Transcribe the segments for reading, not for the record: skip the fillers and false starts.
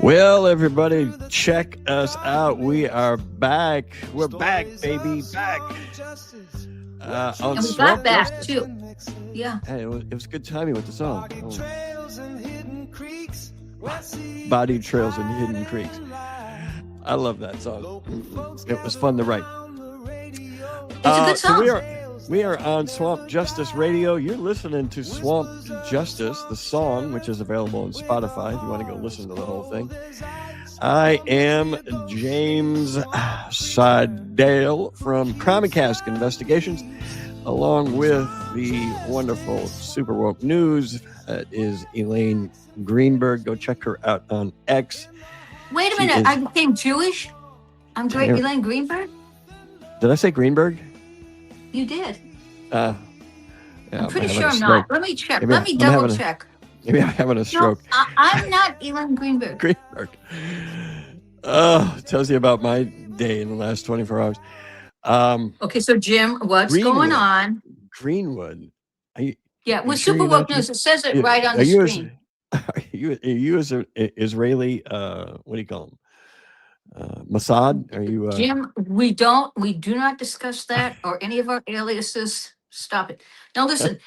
Well, everybody, check us out. We are back. We're back, baby, back. And we got back too. Yeah. Hey, it was good timing with the song. Body Trails and Hidden Creeks. I love that song. It was fun to write. It's a good song. So we are on Swamp Justice Radio. You're listening to Swamp Justice, the song, which is available on Spotify if you want to go listen to the whole thing. I am James Seidel from Crime Cask Investigations, along with the wonderful Super Woke News. That is Elaine Greenberg. Go check her out on X. Wait a minute. I became Jewish? I'm Elaine Greenberg? Did I say Greenberg? You did. Yeah, I'm pretty sure I'm not. Let me check. Let me double check. Maybe I'm having a stroke. No, I'm not Elaine Greenberg. Greenberg. It tells you about my day in the last 24 hours. Okay, so Jim, what's going on? Greenwood. With Super Woke News, it says it right on the screen. Are you as an Israeli, what do you call them? Mossad? Are you Jim, we do not discuss that or any of our aliases. Stop it. Now listen,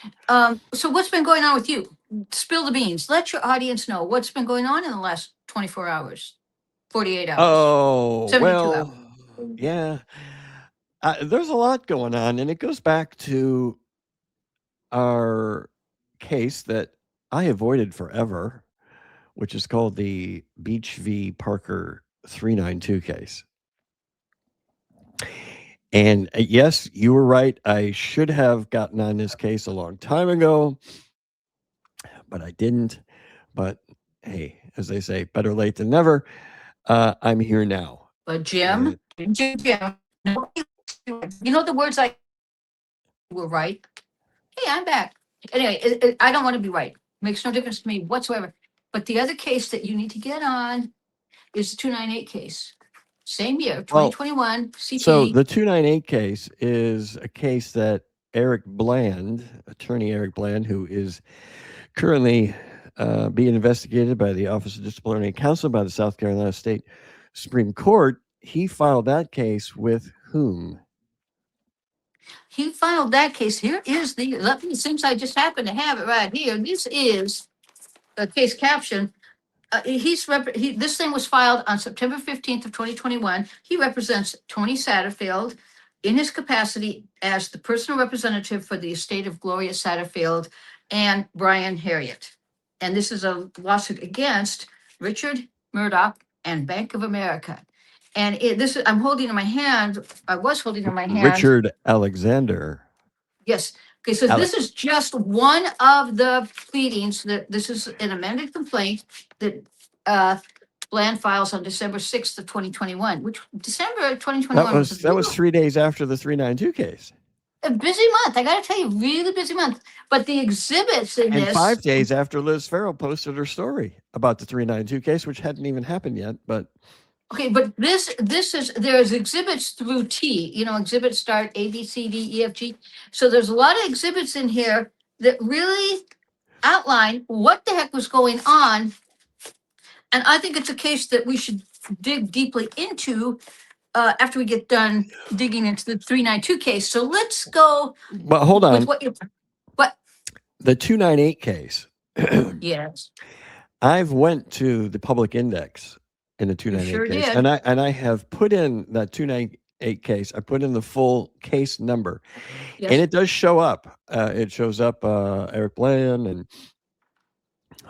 so what's been going on with you? Spill the beans. Let your audience know what's been going on in the last 24 hours, 48 hours. Oh, 72 well, hours. Yeah. There's a lot going on, and it goes back to our case that I avoided forever, which is called the Beach v. Parker 392 case. And yes, you were right. I should have gotten on this case a long time ago, but I didn't. But hey, as they say, better late than never. I'm here now. But Jim, no, you know the words I were right. Hey, I'm back. Anyway, I don't want to be right. Makes no difference to me whatsoever. But the other case that you need to get on is the 298 case. Same year, 2021, CP. So the 298 case is a case that attorney Eric Bland, who is currently being investigated by the Office of Disciplinary Counsel by the South Carolina State Supreme Court, he filed that case with whom? He filed that case. Here is since I just happen to have it right here. This is a case caption. This thing was filed on September 15th of 2021. He represents Tony Satterfield in his capacity as the personal representative for the estate of Gloria Satterfield and Brian Harriet. And this is a lawsuit against Richard Murdaugh and Bank of America. And I'm holding in my hand. I was holding in my hand. Richard Alexander. Yes. Okay, so this is just one of the pleadings this is an amended complaint that Bland files on December 6th of 2021, which December 2021 that was 3 days after the 392 case. A busy month. I got to tell you, really busy month. But the exhibits in this. 5 days after Liz Farrell posted her story about the 392 case, which hadn't even happened yet, but. Okay, but there's exhibits through T, exhibits start A, B, C, D, E, F, G. So there's a lot of exhibits in here that really outline what the heck was going on. And I think it's a case that we should dig deeply into after we get done digging into the 392 case. So let's go. Well, hold on. What? The 298 case. Yes. I've went to the public index in the 298 case. Did. And I have put in that 298 case. I put in the full case number. Yes. And it does show up. It shows up Eric Bland and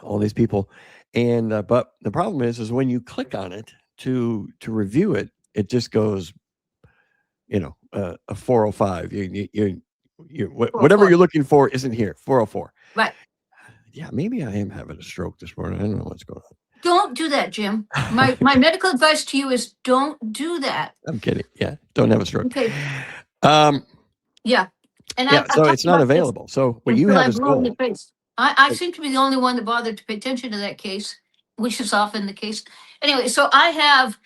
all these people. And but the problem is when you click on it to review it, it just goes, a 405. Whatever you're looking for isn't here. 404. Right. Yeah, maybe I am having a stroke this morning. I don't know what's going on. Don't do that, Jim. My medical advice to you is don't do that. I'm kidding. Yeah, don't have a stroke. Okay. Yeah. And so it's not available. So what you have is gold. I seem to be the only one that bothered to pay attention to that case, which is often the case. Anyway, so I have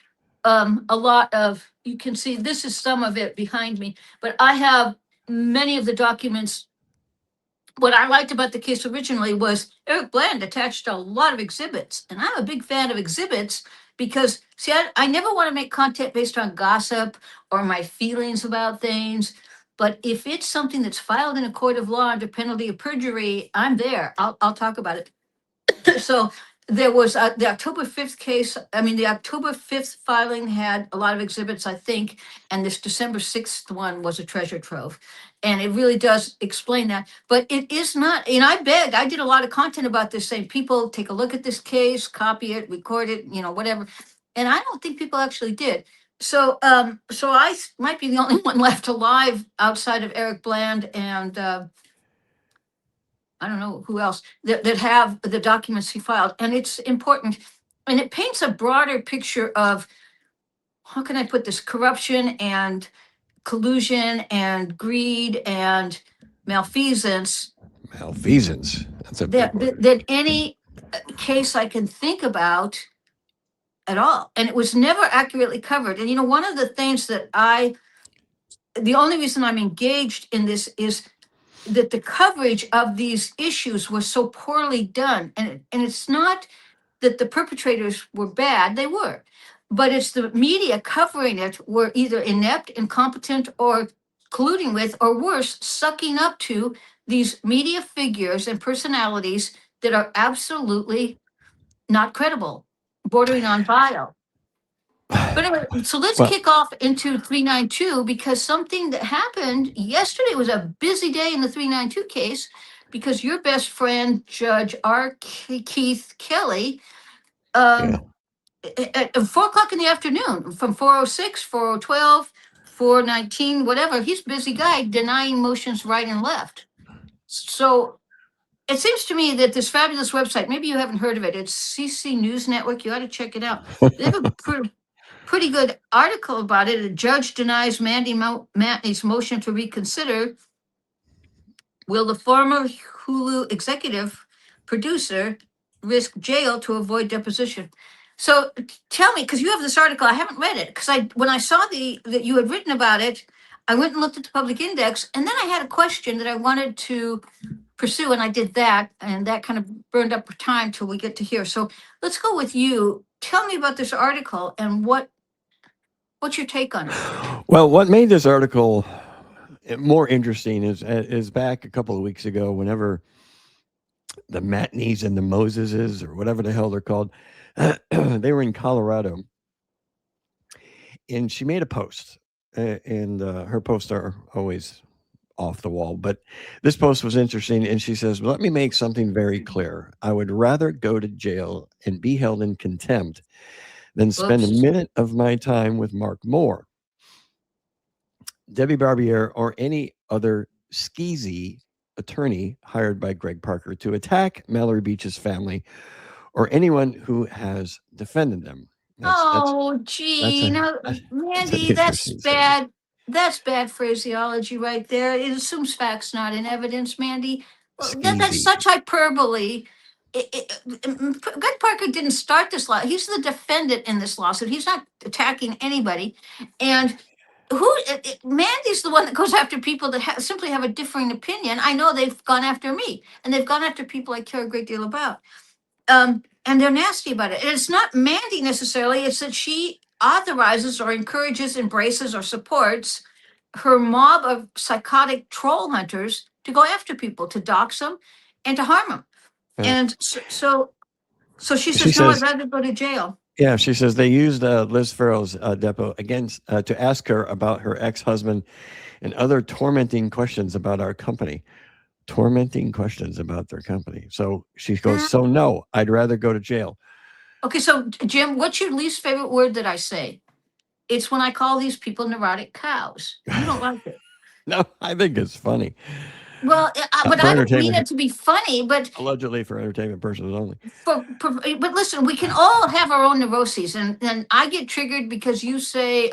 a lot of, you can see, this is some of it behind me, but I have many of the documents what I liked about the case originally was Eric Bland attached a lot of exhibits, and I'm a big fan of exhibits because, see, I never want to make content based on gossip or my feelings about things. But if it's something that's filed in a court of law under penalty of perjury, I'm there. I'll talk about it. So there was the October 5th case. I mean, the October 5th filing had a lot of exhibits, I think, and this December 6th one was a treasure trove. And it really does explain that. But it is not, and I did a lot of content about this saying, people take a look at this case, copy it, record it, whatever. And I don't think people actually did. So I might be the only one left alive outside of Eric Bland and I don't know who else that have the documents he filed. And it's important. And it paints a broader picture of, how can I put this, corruption and collusion and greed and malfeasance. Malfeasance. That's a big word. Than any case I can think about at all. And it was never accurately covered. And one of the things that the only reason I'm engaged in this is that the coverage of these issues was so poorly done. And it's not that the perpetrators were bad, they were, but it's the media covering it were either inept, incompetent, or colluding with, or worse, sucking up to these media figures and personalities that are absolutely not credible, bordering on vile. But anyway, so let's kick off into 392 because something that happened yesterday was a busy day in the 392 case because your best friend, Judge R. Keith Kelly, at 4:00 in the afternoon, from 4:06, 4:12, 4:19, whatever, he's a busy guy denying motions right and left. So it seems to me that this fabulous website, maybe you haven't heard of it, it's CC News Network, you ought to check it out. They have a pretty good article about it. A judge denies Mandy Matney's motion to reconsider. Will the former Hulu executive producer risk jail to avoid deposition? So tell me, because you have this article, I haven't read it, because when I saw that you had written about it, I went and looked at the public index, and then I had a question that I wanted to pursue, and I did that, and that kind of burned up time till we get to here. So let's go with you. Tell me about this article and what's your take on it? Well, what made this article more interesting is back a couple of weeks ago, whenever the Matneys and the Moseses, or whatever the hell they're called, they were in Colorado, and she made a post, and her posts are always off the wall, but this post was interesting, and she says, let me make something very clear. I would rather go to jail and be held in contempt than spend a minute of my time with Mark Moore, Debbie Barbier, or any other skeezy attorney hired by Greg Parker to attack Mallory Beach's family or anyone who has defended them. Gee, Mandy, that's bad. That's bad phraseology right there. It assumes facts not in evidence, Mandy. That's such hyperbole. Greg Parker didn't start this law. He's the defendant in this lawsuit. He's not attacking anybody. And Mandy's the one that goes after people that simply have a differing opinion. I know they've gone after me, and they've gone after people I care a great deal about. And they're nasty about it. And it's not Mandy necessarily, it's that she authorizes or encourages, embraces, or supports her mob of psychotic troll hunters to go after people, to dox them and to harm them. Yeah. And so she says, no, I'd rather go to jail. Yeah, she says they used Liz Farrell's depot against to ask her about her ex-husband and other tormenting questions about our company. Tormenting questions about their company. So she goes, so no, I'd rather go to jail. Okay, so Jim, what's your least favorite word that I say? It's when I call these people neurotic cows. You don't like it. No, I think it's funny. Well, but I don't mean it to be funny, but allegedly for entertainment purposes only. But listen, we can all have our own neuroses, and I get triggered because you say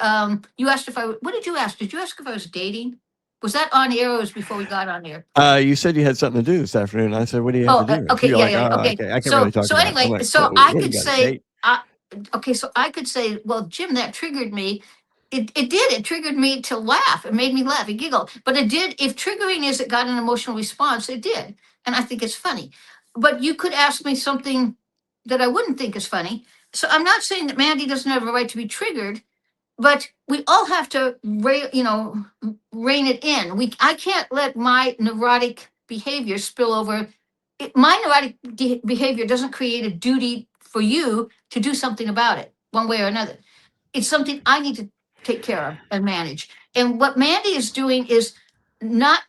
you asked if what did you ask? Did you ask if I was dating? Was that on air or was before we got on air? You said you had something to do this afternoon. I said, what do you have to do? Okay, okay. I can't really talk so about anyway, like, so I could say, so I could say, well, Jim, that triggered me. It did. It triggered me to laugh. It made me laugh and giggle. But it did. If triggering is it got an emotional response, it did. And I think it's funny. But you could ask me something that I wouldn't think is funny. So I'm not saying that Mandy doesn't have a right to be triggered, but we all have to, rein it in. I can't let my neurotic behavior spill over. My neurotic behavior doesn't create a duty for you to do something about it, one way or another. It's something I need to take care of and manage. And what Mandy is doing is not,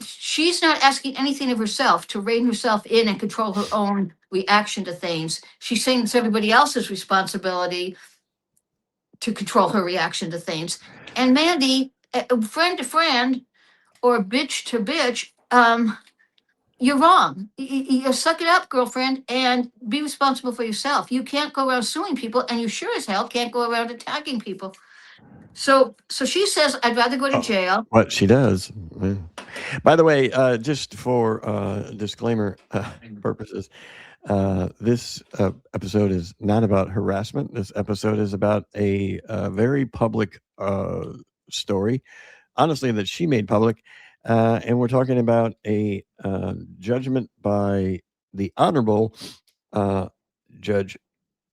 she's not asking anything of herself to rein herself in and control her own reaction to things. She's saying it's everybody else's responsibility to control her reaction to things. And Mandy, friend to friend or bitch to bitch, you're wrong. You suck it up, girlfriend, and be responsible for yourself. You can't go around suing people, and you sure as hell can't go around attacking people. So she says, I'd rather go to jail. What she does. Yeah. By the way, just for disclaimer purposes, this episode is not about harassment. This episode is about a very public story, honestly, that she made public. And we're talking about a judgment by the Honorable Judge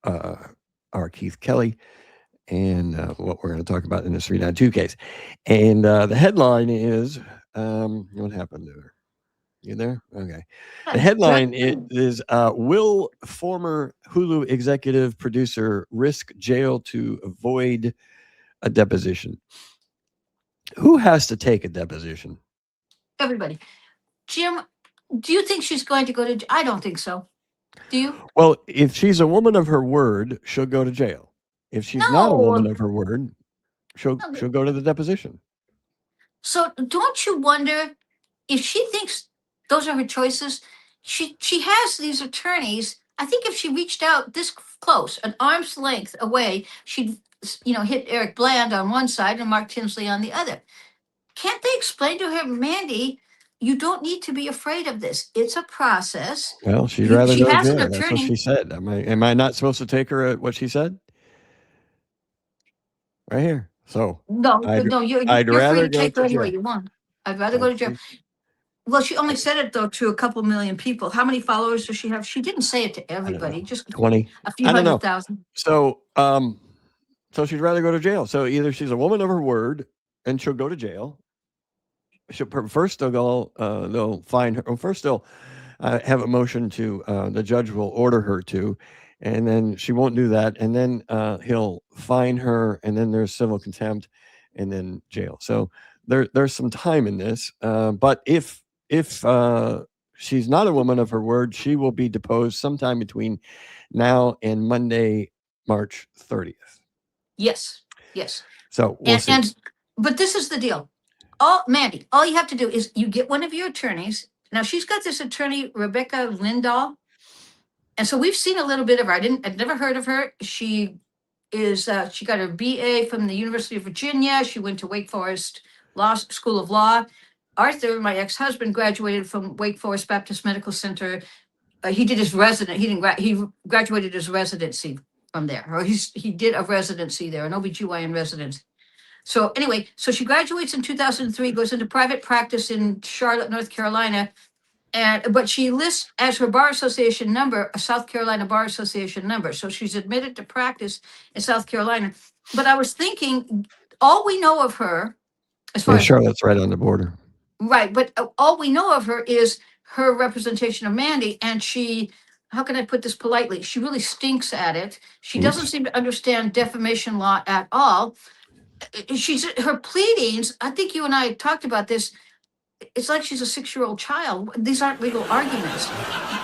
R. Keith Kelly, and what we're going to talk about in this 392 case. And the headline is, what happened to her? You there? Okay. The headline is will former Hulu executive producer risk jail to avoid a deposition? Who has to take a deposition? Everybody. Jim, do you think she's going to go to jail? I don't think so. Do you? Well, if she's a woman of her word, she'll go to jail. If she's not a woman of her word, she'll go to the deposition. So don't you wonder if she thinks those are her choices? She has these attorneys. I think if she reached out this close, an arm's length away, she'd hit Eric Bland on one side and Mark Tinsley on the other. Can't they explain to her, Mandy, you don't need to be afraid of this. It's a process. Well, she'd rather go to jail. That's what she said. Am I not supposed to take her at what she said? Right here. So no, you're rather free to take her anywhere you want. I'd rather go to jail. Well, she only said it though to a couple million people. How many followers does she have? She didn't say it to everybody, just 20, a few 100,000. So, so she'd rather go to jail. So either she's a woman of her word and she'll go to jail. First they'll find her. First they'll have a motion to the judge will order her to, and then she won't do that, and then he'll fine her, and then there's civil contempt, and then jail. So there's some time in this, but if she's not a woman of her word, she will be deposed sometime between now and Monday, March 30th. Yes. So we'll see. But this is the deal. Mandy, all you have to do is you get one of your attorneys. Now she's got this attorney, Rebecca Lindahl. And so we've seen a little bit of her. I'd never heard of her. She got her BA from the University of Virginia. She went to Wake Forest School of Law. Arthur, my ex-husband, graduated from Wake Forest Baptist Medical Center. He did his he graduated his residency from there, or he did a residency there, an OBGYN residency. So anyway, she graduates in 2003, goes into private practice in Charlotte, North Carolina. But she lists as her bar association number, a South Carolina Bar Association number. So she's admitted to practice in South Carolina. But I was thinking, all we know of her, as far as Charlotte's right on the border. Right. But all we know of her is her representation of Mandy. And she, how can I put this politely? She really stinks at it. She doesn't seem to understand defamation law at all. Her pleadings, I think you and I talked about this. It's like she's a 6-year-old child. These aren't legal arguments.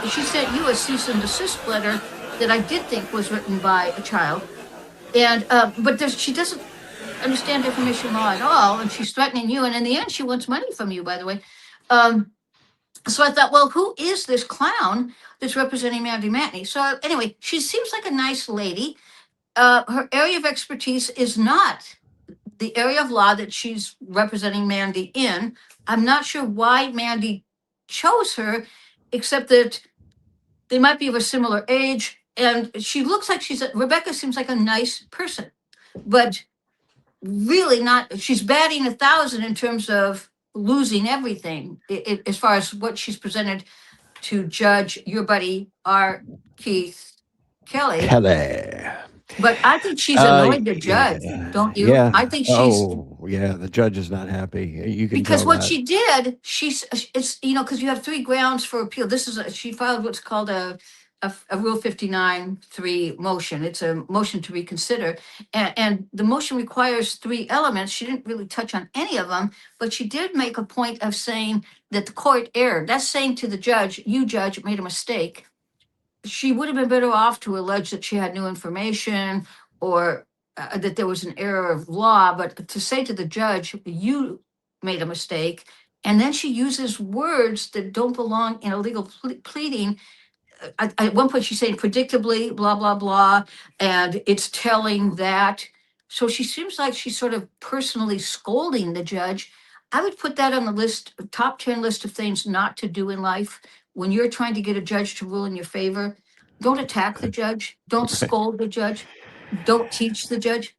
She sent you a cease and desist letter that I did think was written by a child. And but she doesn't understand defamation law at all. And she's threatening you. And in the end, she wants money from you, by the way. So I thought, well, who is this clown that's representing Mandy Matney? So anyway, she seems like a nice lady. Her area of expertise is not the area of law that she's representing Mandy in. I'm not sure why Mandy chose her, except that they might be of a similar age. And she looks like Rebecca seems like a nice person. But really not, she's batting 1,000 in terms of losing everything as far as what she's presented to Judge, your buddy, R. Keith Kelly. But I think she's annoyed the judge, don't you? Yeah. I think she's, The judge is not happy. You can because tell what that. she did, it's, because you have 3 grounds for appeal. She filed what's called a Rule 59-3 motion. It's a motion to reconsider. And the motion requires 3 elements. She didn't really touch on any of them, but she did make a point of saying that the court erred. That's saying to the judge, you judge made a mistake. She would have been better off to allege that she had new information or that there was an error of law, but to say to the judge, you made a mistake. And then she uses words that don't belong in a legal pleading. At one point, she's saying predictably, blah, blah, blah, and it's telling that. So she seems like she's sort of personally scolding the judge. I would put that on the list, top 10 list of things not to do in life. When you're trying to get a judge to rule in your favor, don't attack the judge. Don't scold the judge. Don't teach the judge.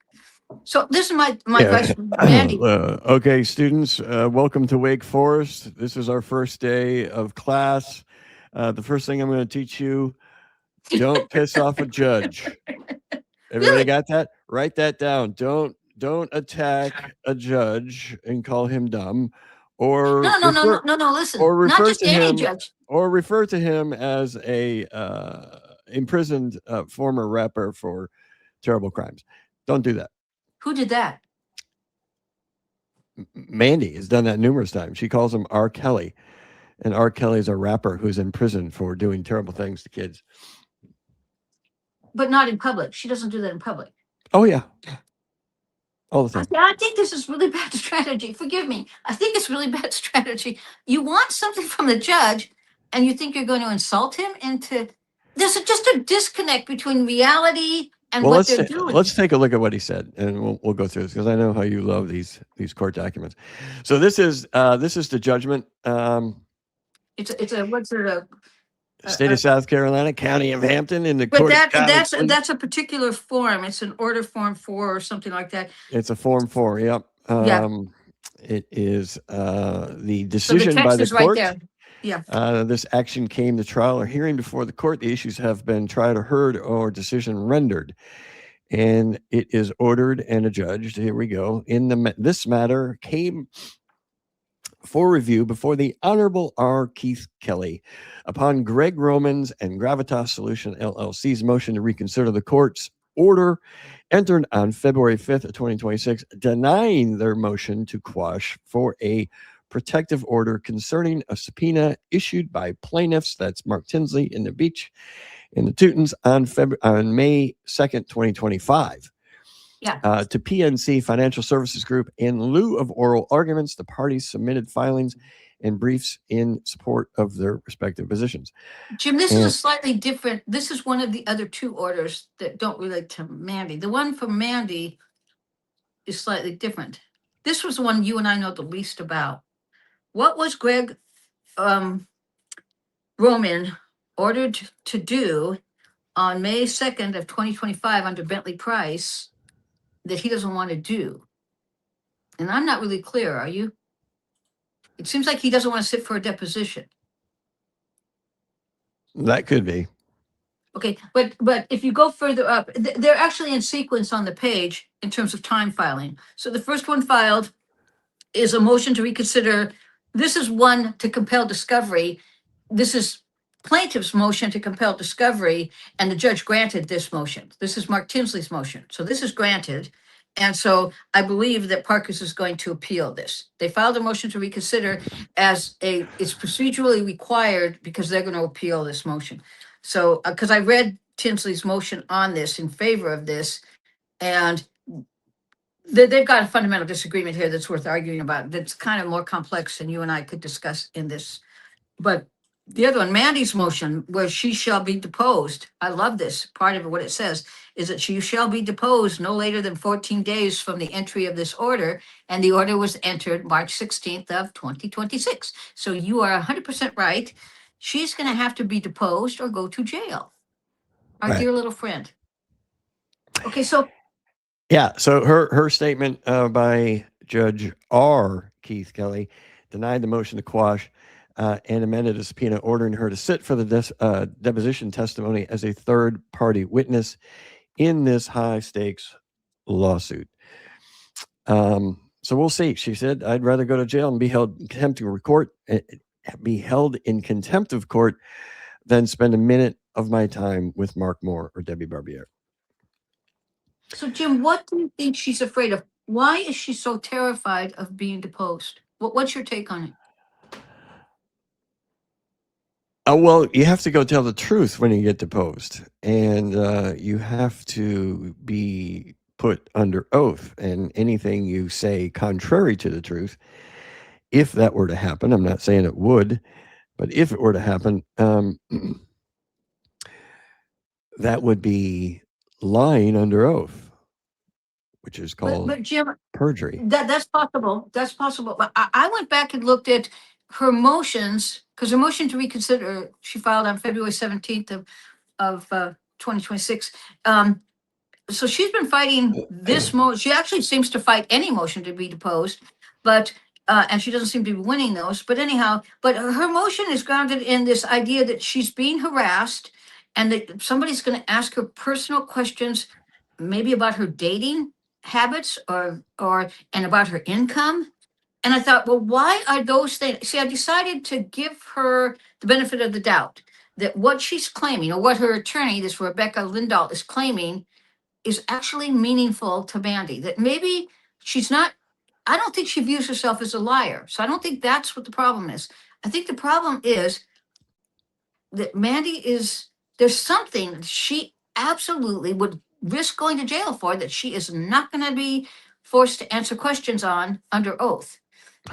So this is my advice, Mandy. Okay, students, welcome to Wake Forest. This is our first day of class. The first thing I'm going to teach you, don't piss off a judge. Everybody Really? got that? Write that down. Don't attack a judge and call him dumb, or No. Listen, or not refer just to any him, judge. or refer to him as a imprisoned former rapper for terrible crimes. Don't do that. Who did that? Mandy has done that numerous times. She calls him R. Kelly, and R. Kelly is a rapper who's in prison for doing terrible things to kids. But not in public. She doesn't do that in public. Oh yeah, all the time. I think this is really bad strategy. Forgive me. I think it's really bad strategy. You want something from the judge, and you think you're going to insult him into. There's just a disconnect between reality and what they're doing. Let's take a look at what he said, and we'll go through this because I know how you love these court documents. So this is the judgment. It's a what's it? State of South Carolina, County of Hampton, in the But court. that's a particular form. It's an order form 4 or something like that. It's a form 4. Yep. Yeah. It is the decision by the court. Right there. Yeah. This action came to trial or hearing before the court. The issues have been tried or heard or decision rendered, and it is ordered and adjudged. Here we go. This matter came for review before the Honorable R. Keith Kelly upon Greg Roman's and Gravitas Solution LLC's motion to reconsider the court's order entered on February 5th of 2026, denying their motion to quash for a protective order concerning a subpoena issued by plaintiffs, that's Mark Tinsley in the Beach and the Teutons, on May 2nd, 2025. To PNC Financial Services Group. In lieu of oral arguments, the parties submitted filings and briefs in support of their respective positions. Jim, this is a slightly different. This is one of the other 2 orders that don't relate to Mandy. The one from Mandy is slightly different. This was the one you and I know the least about. What was Greg Roman ordered to do on May 2nd of 2025 under Bentley Price that he doesn't want to do? And I'm not really clear, are you? It seems like he doesn't want to sit for a deposition. That could be. Okay, but if you go further up, they're actually in sequence on the page in terms of time filing. So the first one filed is a motion to reconsider. This is one to compel discovery. This is plaintiff's motion to compel discovery, and the judge granted this motion. This is Mark Tinsley's motion. So this is granted. And so I believe that Parker's is going to appeal this. They filed a motion to reconsider it's procedurally required because they're going to appeal this motion. So, because I read Tinsley's motion on this in favor of this, and they've got a fundamental disagreement here that's worth arguing about. That's kind of more complex than you and I could discuss in this. But the other one, Mandy's motion, where she shall be deposed. I love this. Part of it, what it says is that she shall be deposed no later than 14 days from the entry of this order. And the order was entered March 16th of 2026. So you are 100% right. She's going to have to be deposed or go to jail. Our dear little friend. Okay, so Yeah. So her statement by Judge R. Keith Kelly denied the motion to quash and amended a subpoena ordering her to sit for the deposition testimony as a third party witness in this high stakes lawsuit. So we'll see. She said, "I'd rather go to jail and be held in contempt of court than spend a minute of my time with Mark Moore or Debbie Barbier." So, Jim, what do you think she's afraid of? Why is she so terrified of being deposed? What's your take on it? Well, you have to go tell the truth when you get deposed, and you have to be put under oath. And anything you say contrary to the truth, if that were to happen, I'm not saying it would, but if it were to happen, that would be lying under oath, which is called But Jim, perjury. that's possible. That's possible. But I went back and looked at her motions, because her motion to reconsider she filed on February 17th of 2026. So she's been fighting this she actually seems to fight any motion to be deposed, but and she doesn't seem to be winning those. But anyhow, but her motion is grounded in this idea that she's being harassed and that somebody's going to ask her personal questions, maybe about her dating habits or and about her income. And I thought, well, why are those things? See, I decided to give her the benefit of the doubt that what she's claiming, or what her attorney, this Rebecca Lindahl, is claiming, is actually meaningful to Mandy. That maybe she's not, I don't think she views herself as a liar. So I don't think that's what the problem is. I think the problem is that Mandy there's something she absolutely would risk going to jail for that she is not going to be forced to answer questions on under oath.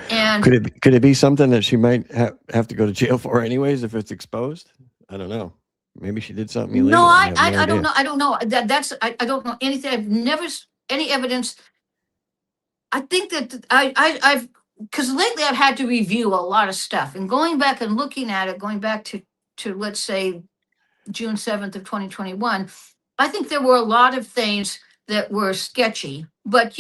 And could it be something that she might have to go to jail for anyways if it's exposed? I don't know. Maybe she did something illegal. No, I don't know. I don't know. I don't know anything. I've never any evidence. I think that I've because lately I've had to review a lot of stuff, and going back and looking at it, going back to let's say June 7th of 2021, I think there were a lot of things that were sketchy. But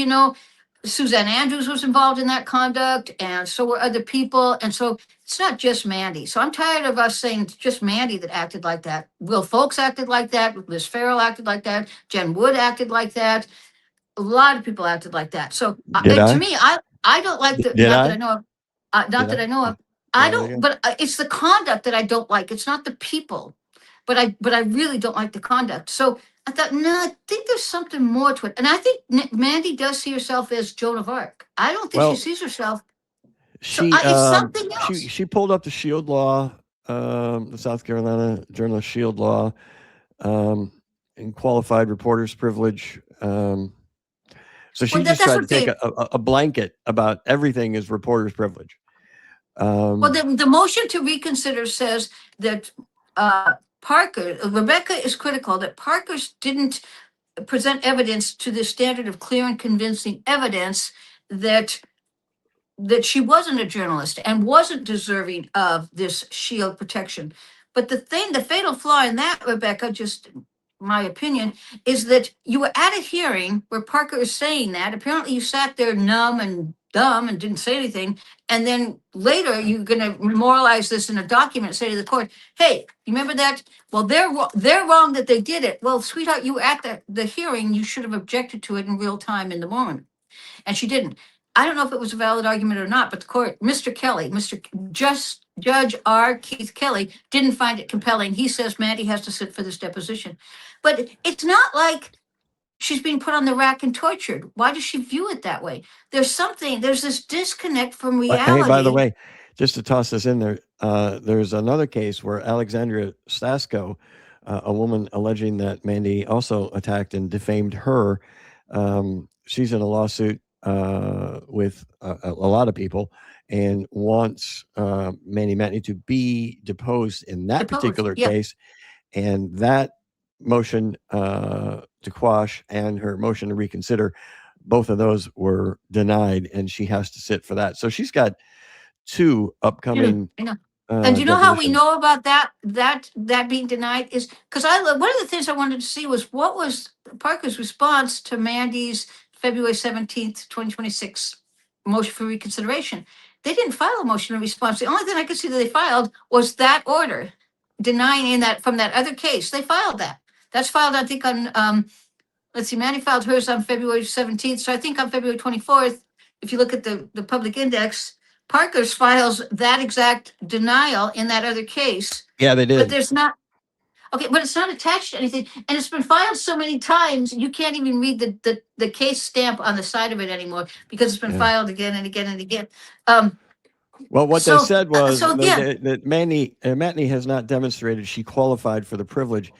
Suzanne Andrews was involved in that conduct, and so were other people. And so it's not just Mandy. So I'm tired of us saying it's just Mandy that acted like that. Will Folks acted like that. Liz Farrell acted like that. Jen Wood acted like that. A lot of people acted like that. So to me, I don't like the, not that I know of, not that I know of. I don't, but it's the conduct that I don't like. It's not the people, but I really don't like the conduct. So I thought, no, I think there's something more to it. And I think Mandy does see herself as Joan of Arc. I don't think she sees herself. It's something else. She pulled up the Shield law, the South Carolina Journalist Shield law, and qualified reporter's privilege. So she just tried to take a blanket about everything as reporter's privilege. Well, the motion to reconsider says that Rebecca is critical that Parker's didn't present evidence to the standard of clear and convincing evidence that she wasn't a journalist and wasn't deserving of this shield protection. But the fatal flaw in that, Rebecca, just my opinion, is that you were at a hearing where Parker is saying that. Apparently you sat there numb and dumb and didn't say anything. And then later you're going to memorialize this in a document and say to the court, hey, you remember that? Well, they're wrong that they did it. Well, sweetheart, you were at the hearing. You should have objected to it in real time in the moment. And she didn't. I don't know if it was a valid argument or not, but the court, Judge R. Keith Kelly didn't find it compelling. He says Mandy has to sit for this deposition. But it's not like she's being put on the rack and tortured. Why does she view it that way? There's this disconnect from reality. Hey, by the way, just to toss this in there, there's another case where Alexandria Stasko, a woman alleging that Mandy also attacked and defamed her, she's in a lawsuit with a lot of people and wants Mandy Matney to be deposed in that particular case. And that motion to quash and her motion to reconsider, both of those were denied, and she has to sit for that. So she's got two upcoming And do you know how we depositions. know about that being denied is because one of the things I wanted to see was what was Parker's response to Mandy's February 17th, 2026 motion for reconsideration. They didn't file a motion in response. The only thing I could see that they filed was that order denying that from that other case. They filed that. That's filed, I think, on let's see, Mandy filed hers on February 17th. So I think on February 24th, if you look at the public index, Parker's files that exact denial in that other case. Yeah, they But did. there's not, okay, but it's not attached to anything. And it's been filed so many times, you can't even read the case stamp on the side of it anymore because it's been Yeah. filed again and again and again. Well, what they So- said was so again- that Mandy Matney has not demonstrated she qualified for the privilege,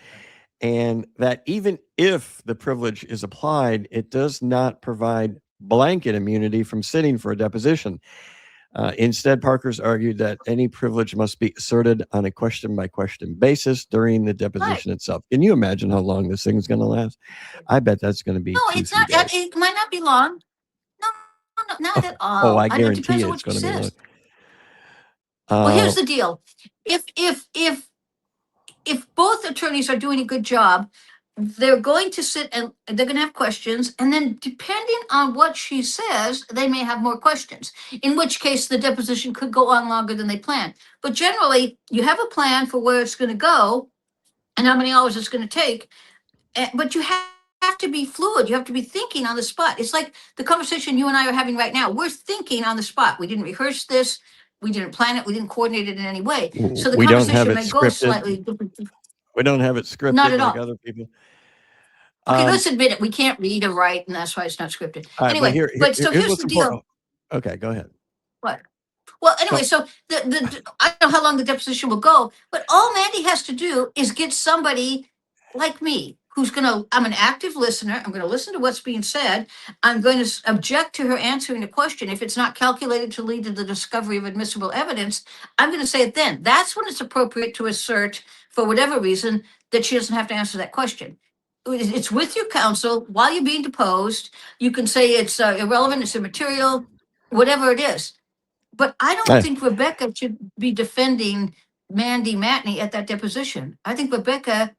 and that even if the privilege is applied, it does not provide blanket immunity from sitting for a deposition. Instead, Parker's argued that any privilege must be asserted on a question-by-question basis during the deposition itself. Can you imagine how long this thing's going to last? I bet that's going to be No, 2, it's 3 not. days. It might not be long. No, not at all. Oh, I It guarantee depends you on it's what going she to be long. says. Well, here's the deal. If both attorneys are doing a good job, they're going to sit and they're going to have questions. And then depending on what she says, they may have more questions, in which case the deposition could go on longer than they planned. But generally, you have a plan for where it's going to go and how many hours it's going to take. But you have to be fluid. You have to be thinking on the spot. It's like the conversation you and I are having right now. We're thinking on the spot. We didn't rehearse this. We didn't plan it. We didn't coordinate it in any way. So the We don't have conversation it may go scripted. slightly different. We don't have it scripted Not at like all. other people. Okay, let's admit it. We can't read or write, and that's why it's not scripted. All right, Anyway, here's here's what's the deal. important. Okay, go ahead. What? Well, anyway, so I don't know how long the deposition will go, but all Mandy has to do is get somebody like me I'm an active listener. I'm gonna listen to what's being said. I'm going to object to her answering the question. If it's not calculated to lead to the discovery of admissible evidence, I'm gonna say it then. That's when it's appropriate to assert, for whatever reason, that she doesn't have to answer that question. It's with your counsel while you're being deposed. You can say it's irrelevant, it's immaterial, whatever it is. But I don't think Rebecca should be defending Mandy Matney at that deposition. I think Rebecca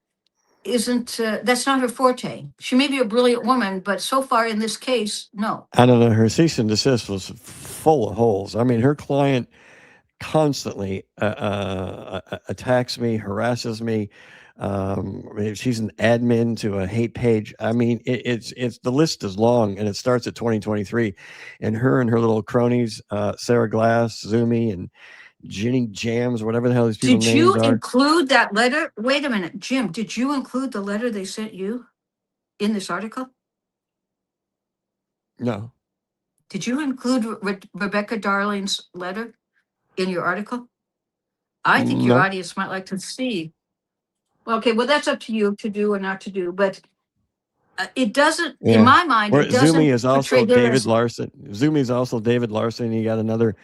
isn't, that's not her forte. She may be a brilliant woman, but so far in this case, no. I don't know. Her cease and desist was full of holes. I mean, her client constantly attacks me, harasses me. She's an admin to a hate page. I mean, it's the list is long, and it starts at 2023. And her little cronies, Sarah Glass, Zumi, and Ginny Jams, whatever the hell these people Did names you are. include that letter? Wait a minute, Jim, did you include the letter they sent you in this article? No. Did you include Rebecca Darling's letter in your article? I think your No. audience might like to see. Okay, well, that's up to you to do or not to do, but it doesn't, in my mind, it doesn't Zumi is also portray her David as- Larson. Zumi is also David Larson. You got another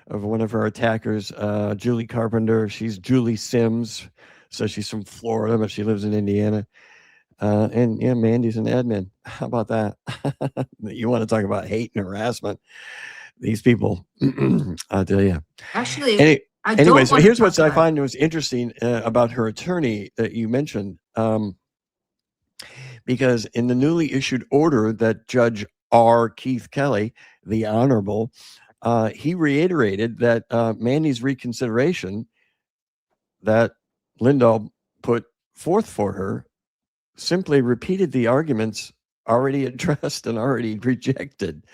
of one of her attackers, Julie Carpenter. She's Julie Sims, so she's from Florida, but she lives in Indiana. And yeah, Mandy's an admin. How about that? You want to talk about hate and harassment? These people, I'll tell you. Actually, Anyway, so here's what I about find was interesting about her attorney that you mentioned. Because in the newly issued order that Judge R. Keith Kelly, the Honorable, he reiterated that Mandy's reconsideration that Lindahl put forth for her simply repeated the arguments already addressed and already rejected.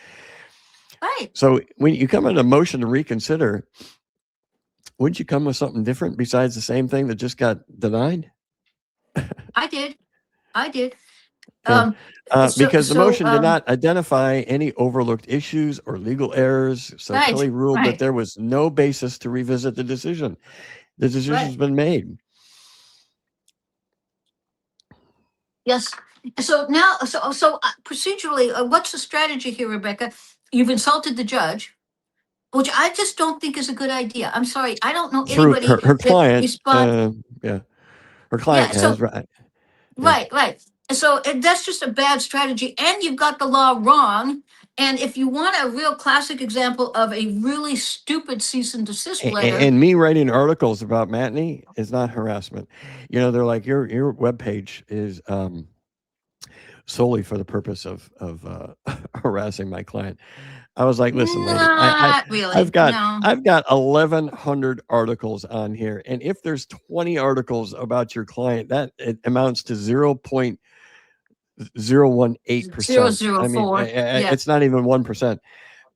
Right. So when you come in a motion to reconsider, wouldn't you come with something different besides the same thing that just got denied? I did. Yeah. Because the motion did so, not identify any overlooked issues or legal errors. So Right, Kelly ruled that right. there was no basis to revisit the decision. The decision's been made. Yes. So now, procedurally, what's the strategy here, Rebecca? You've insulted the judge, which I just don't think is a good idea. I'm sorry. I don't know Through anybody her that client, responds. her client Yeah, so- has, right. Right. So that's just a bad strategy. And you've got the law wrong. And if you want a real classic example of a really stupid cease and desist letter, And me writing articles about Matney is not harassment. You know, they're like, your webpage is solely for the purpose of harassing my client. I was like, listen, lady, not really. I've got No. 1,100 articles on here, and if there's 20 articles about your client, that it amounts to 0.018%. I mean, 004. Yeah. it's not even 1%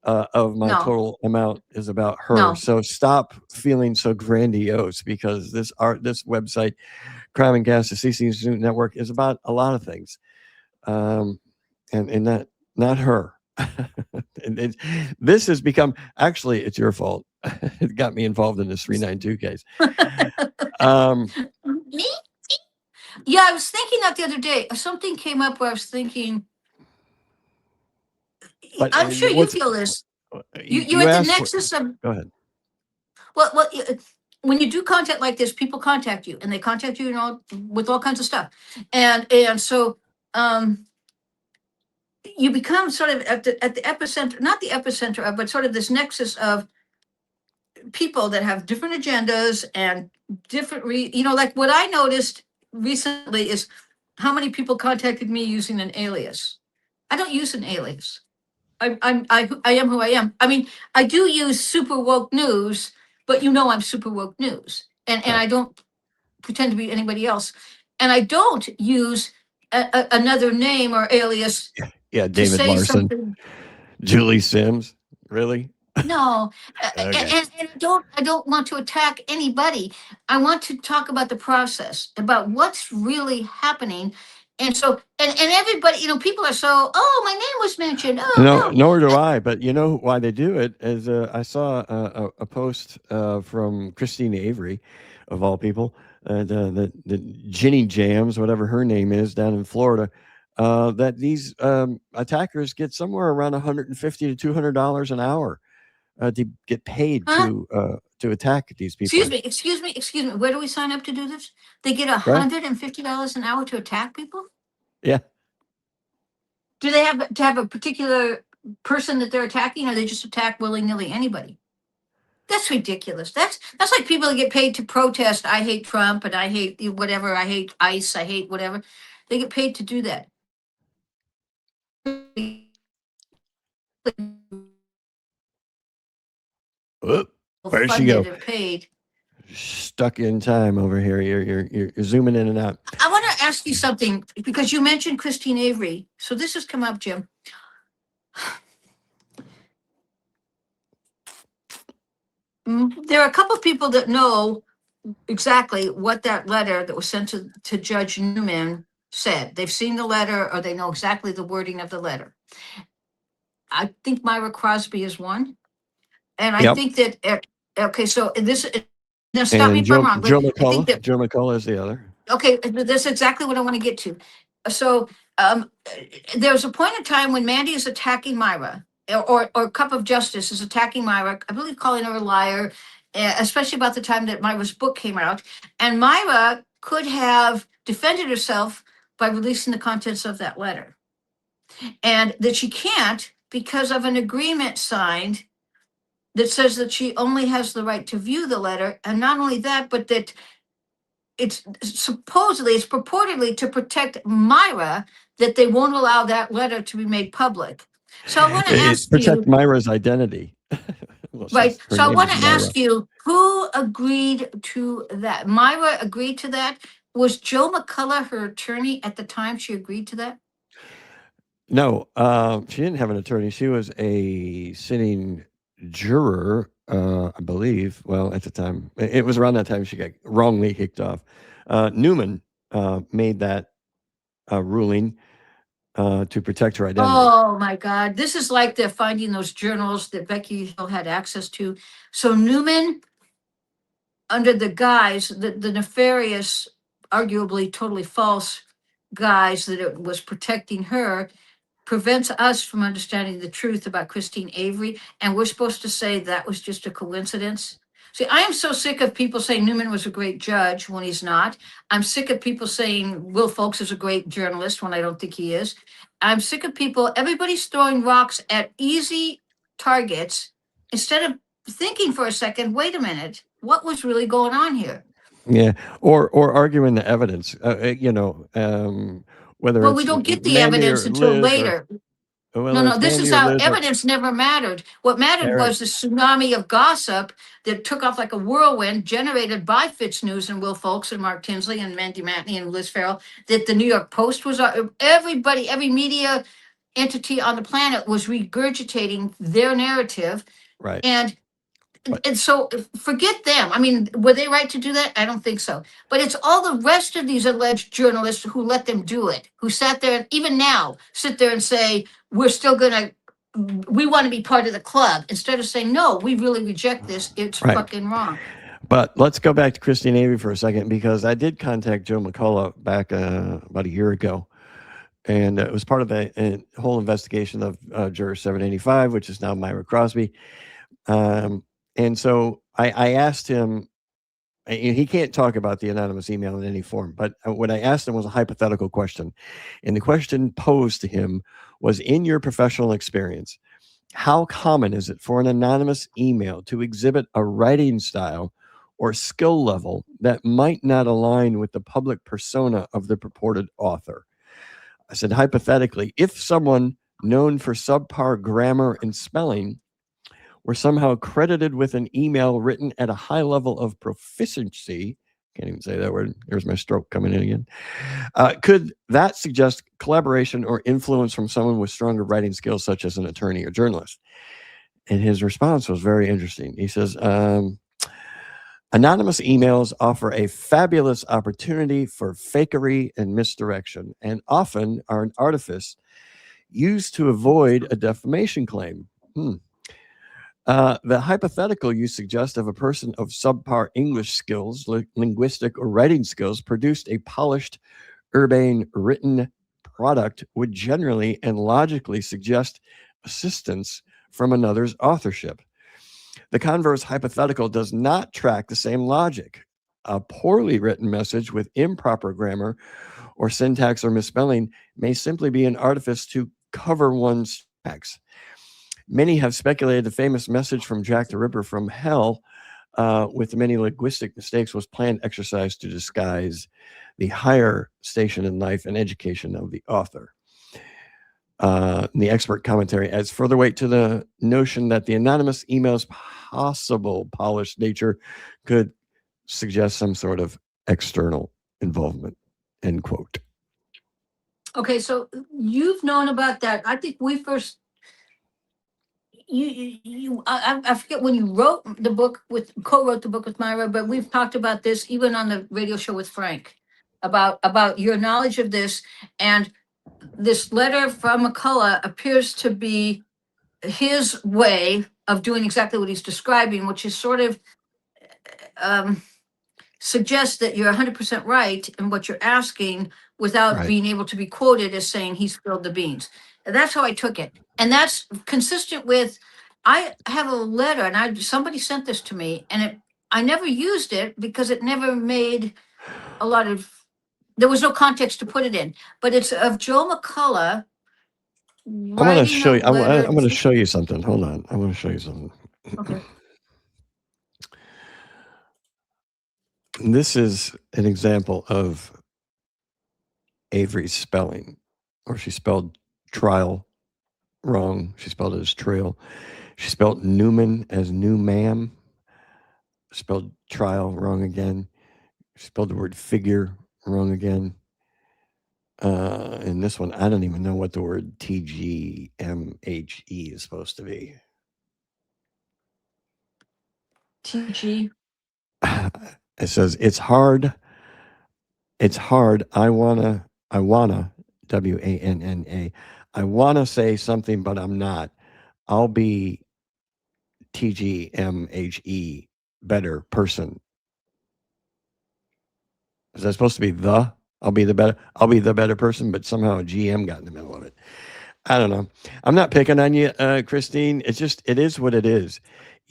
of my No. total amount is about her. No. So stop feeling so grandiose, because this website, Crime and Cask Investigations Network, is about a lot of things, and not her. This has become, actually, it's your fault. It got me involved in this 392 case. Me? Yeah, I was thinking that the other day. Something came up where I was thinking, But I'm sure you feel this. You're at the nexus of. Go ahead. Well, when you do content like this, people contact you, and they contact you, with all kinds of stuff, and so you become sort of at the epicenter, not the epicenter of, but sort of this nexus of people that have different agendas and different, like what I noticed recently is how many people contacted me using an alias. I don't use an alias. I am who I am. I mean, I do use super woke news, but I'm super woke news, and I don't pretend to be anybody else, and I don't use another name or alias. Yeah, David Larson, Julie Sims, really? No, Okay. and I don't want to attack anybody. I want to talk about the process, about what's really happening. And so, and everybody, people are so, oh, my name was mentioned. Oh, no. Nor do I. But you know why they do it is I saw a post from Christine Avery, of all people, the Ginny Jams, whatever her name is, down in Florida, that these attackers get somewhere around $150 to $200 an hour to get paid to attack these people. Excuse me. Where do we sign up to do this? They get $150 an hour to attack people? Yeah. Do they have to have a particular person that they're attacking, or they just attack willy-nilly anybody? That's ridiculous. That's like people that get paid to protest, I hate Trump, and I hate whatever, I hate ICE, I hate whatever. They get paid to do that. Where'd she go? Paid. Stuck in time over here. You're zooming in and out. I want to ask you something, because you mentioned Christine Avery. So this has come up, Jim. There are a couple of people that know exactly what that letter that was sent to Judge Newman said. They've seen the letter, or they know exactly the wording of the letter. I think Myra Crosby is one. And I think that, okay, so this, now stop me if I'm wrong. Joe McCullough is the other. Okay, that's exactly what I want to get to. So there was a point in time when Mandy is attacking Myra, or Cup of Justice is attacking Myra, I believe calling her a liar, especially about the time that Myra's book came out. And Myra could have defended herself by releasing the contents of that letter. And that she can't because of an agreement signed that says that she only has the right to view the letter. And not only that, but that it's purportedly to protect Myra, that they won't allow that letter to be made public. So I want to ask you. Protect Myra's identity. Well, right. So I want to ask you, who agreed to that? Myra agreed to that. Was Joe McCullough her attorney at the time she agreed to that? No, she didn't have an attorney. She was a sitting juror, I believe. Well, at the time, it was around that time she got wrongly kicked off. Newman made that ruling to protect her identity. Oh my God. This is like they're finding those journals that Becky Hill had access to. So Newman, under the guise, the nefarious, arguably totally false guise that it was protecting her, prevents us from understanding the truth about Christine Avery. And we're supposed to say that was just a coincidence. See, I am so sick of people saying Newman was a great judge when he's not. I'm sick of people saying Will Folks is a great journalist when I don't think he is. I'm sick of people, everybody's throwing rocks at easy targets instead of thinking for a second, wait a minute, what was really going on here? Yeah, or arguing the evidence. Whether Well, it's we don't get the Mandy evidence or until Liz, or later. No, whether no, it's this Mandy is or how Liz or evidence never mattered. What mattered Eric. was the tsunami of gossip that took off like a whirlwind generated by Fitz News and Will Folks and Mark Tinsley and Mandy Matney and Liz Farrell, that the New York Post was, everybody, every media entity on the planet was regurgitating their narrative. Right. And so forget them. I mean, were they right to do that? I don't think so. But it's all the rest of these alleged journalists who let them do it, who sat there, even now, sit there and say, we want to be part of the club, instead of saying, no, we really reject this. It's Right. fucking wrong. But let's go back to Christine Avey for a second, because I did contact Joe McCullough back about a year ago. And it was part of a whole investigation of Juror 785, which is now Myra Crosby. And so I asked him, and he can't talk about the anonymous email in any form, but what I asked him was a hypothetical question. And the question posed to him was, in your professional experience, how common is it for an anonymous email to exhibit a writing style or skill level that might not align with the public persona of the purported author? I said, hypothetically, if someone known for subpar grammar and spelling were somehow credited with an email written at a high level of proficiency, can't even say that word, there's my stroke coming in again, could that suggest collaboration or influence from someone with stronger writing skills, such as an attorney or journalist? And his response was very interesting. He says, anonymous emails offer a fabulous opportunity for fakery and misdirection, and often are an artifice used to avoid a defamation claim. The hypothetical you suggest of a person of subpar English skills, linguistic or writing skills, produced a polished, urbane written product would generally and logically suggest assistance from another's authorship. The converse hypothetical does not track the same logic. A poorly written message with improper grammar or syntax or misspelling may simply be an artifice to cover one's tracks. Many have speculated the famous message from Jack the Ripper from hell, with the many linguistic mistakes, was planned exercise to disguise the higher station in life and education of the author. The expert commentary adds further weight to the notion that the anonymous email's possible polished nature could suggest some sort of external involvement, end quote. Okay, so you've known about that. I think we first, I forget when you co-wrote the book with Myra, but we've talked about this even on the radio show with Frank, about your knowledge of this. And this letter from McCullough appears to be his way of doing exactly what he's describing, which is sort of suggests that you're 100% right in what you're asking without Right. being able to be quoted as saying he spilled the beans. And that's how I took it. And that's consistent with, I have a letter, and somebody sent this to me, and I never used it because it never made a lot of, there was no context to put it in. But it's of Joe McCullough. I'm going to show you. I'm going to show you something. Hold on. I'm going to show you something. Okay. This is an example of Avery's spelling, or she spelled trial wrong. She spelled it as trail. She spelled Newman as new ma'am. Spelled trial wrong again. She spelled the word figure wrong again. In this one, I don't even know what the word TGMHE is supposed to be. TG. It says, it's hard. It's hard. I wanna, WANNA. I wanna say something, but I'm not. I'll be TGMHE, better person. Is that supposed to be the? I'll be the better person, but somehow a GM got in the middle of it. I don't know. I'm not picking on you, Christine. It is what it is.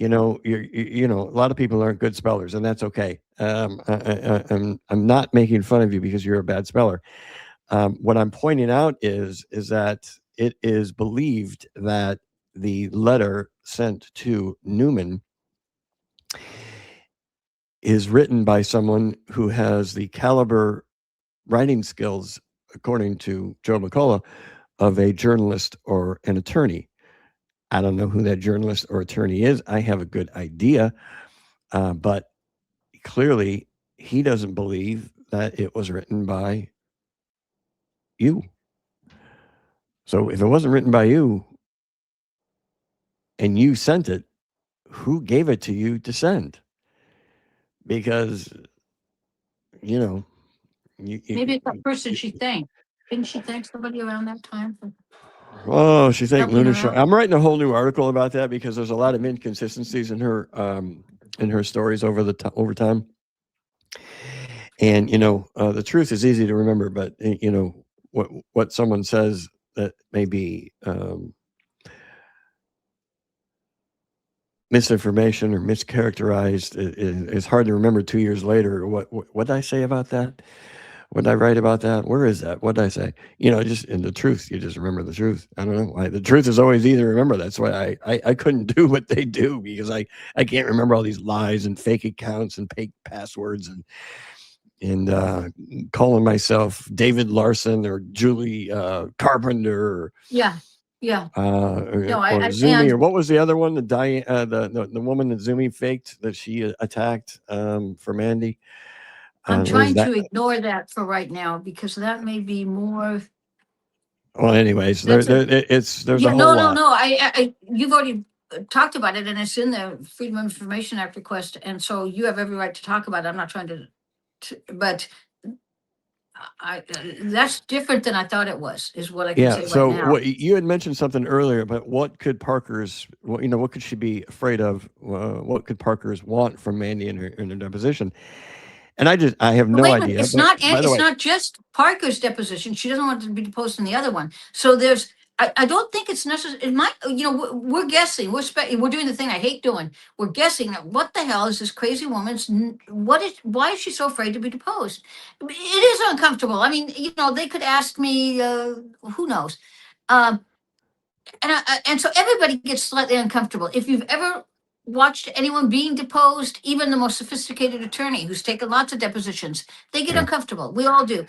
a lot of people aren't good spellers, and that's okay. I'm not making fun of you because you're a bad speller. What I'm pointing out is that it is believed that the letter sent to Newman is written by someone who has the caliber writing skills, according to Joe McCullough, of a journalist or an attorney. I don't know who that journalist or attorney is. I have a good idea, but clearly he doesn't believe that it was written by you. So if it wasn't written by you and you sent it, who gave it to you to send? Because, you, Maybe it's that person she thanked. Didn't she thank somebody around that time for she thanked helping her Luna. out? I'm writing a whole new article about that because there's a lot of inconsistencies in her stories over time. And the truth is easy to remember, but what someone says that may be misinformation or mischaracterized is hard to remember 2 years later. What did I say about that? What did I write about that? Where is that? What did I say? Just in the truth, you just remember the truth. I don't know why. The truth is always easy to remember. That's why I couldn't do what they do, because I can't remember all these lies and fake accounts and fake passwords and calling myself David Larson or Julie Carpenter or Yeah. or Zumi, or what was the other one? The woman that Zumi faked that she attacked for Mandy. I'm trying to ignore that for right now because that may be more. Well, anyways, there's a whole lot. No. I you've already talked about it, and it's in the Freedom of Information Act request, and so you have every right to talk about it. I'm not trying to but that's different than I thought it was, is what I can say so right now. You had mentioned something earlier, but what could Parker's, what could she be afraid of? What could Parker's want from Mandy in her deposition? And I have no idea. It's not just Parker's deposition. She doesn't want to be deposed in the other one. So I don't think it's necessary. It might, we're guessing. We're doing the thing I hate doing. We're guessing that what the hell is this crazy woman's? Why is she so afraid to be deposed? It is uncomfortable. I mean, they could ask me. Who knows? And so everybody gets slightly uncomfortable. If you've ever watched anyone being deposed, even the most sophisticated attorney who's taken lots of depositions, they get uncomfortable. We all do.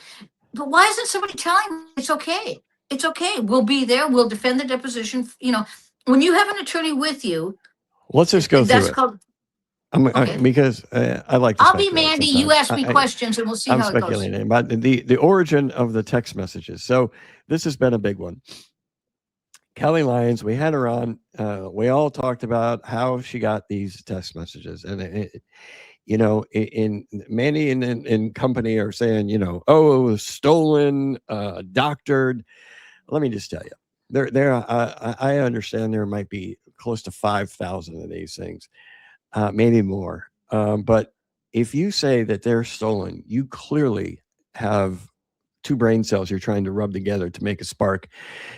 But why isn't somebody telling me it's okay? It's okay. We'll be there. We'll defend the deposition. When you have an attorney with you, let's just go through it. Called. Because I like to I'll be Mandy. You ask me questions, and we'll see how it goes. I'm speculating about the origin of the text messages. So this has been a big one. Kelly Lyons, we had her on. We all talked about how she got these text messages, and in Mandy and company are saying, oh, it was stolen, doctored. Let me just tell you, I understand there might be close to 5,000 of these things, maybe more. But if you say that they're stolen, you clearly have two brain cells you're trying to rub together to make a spark,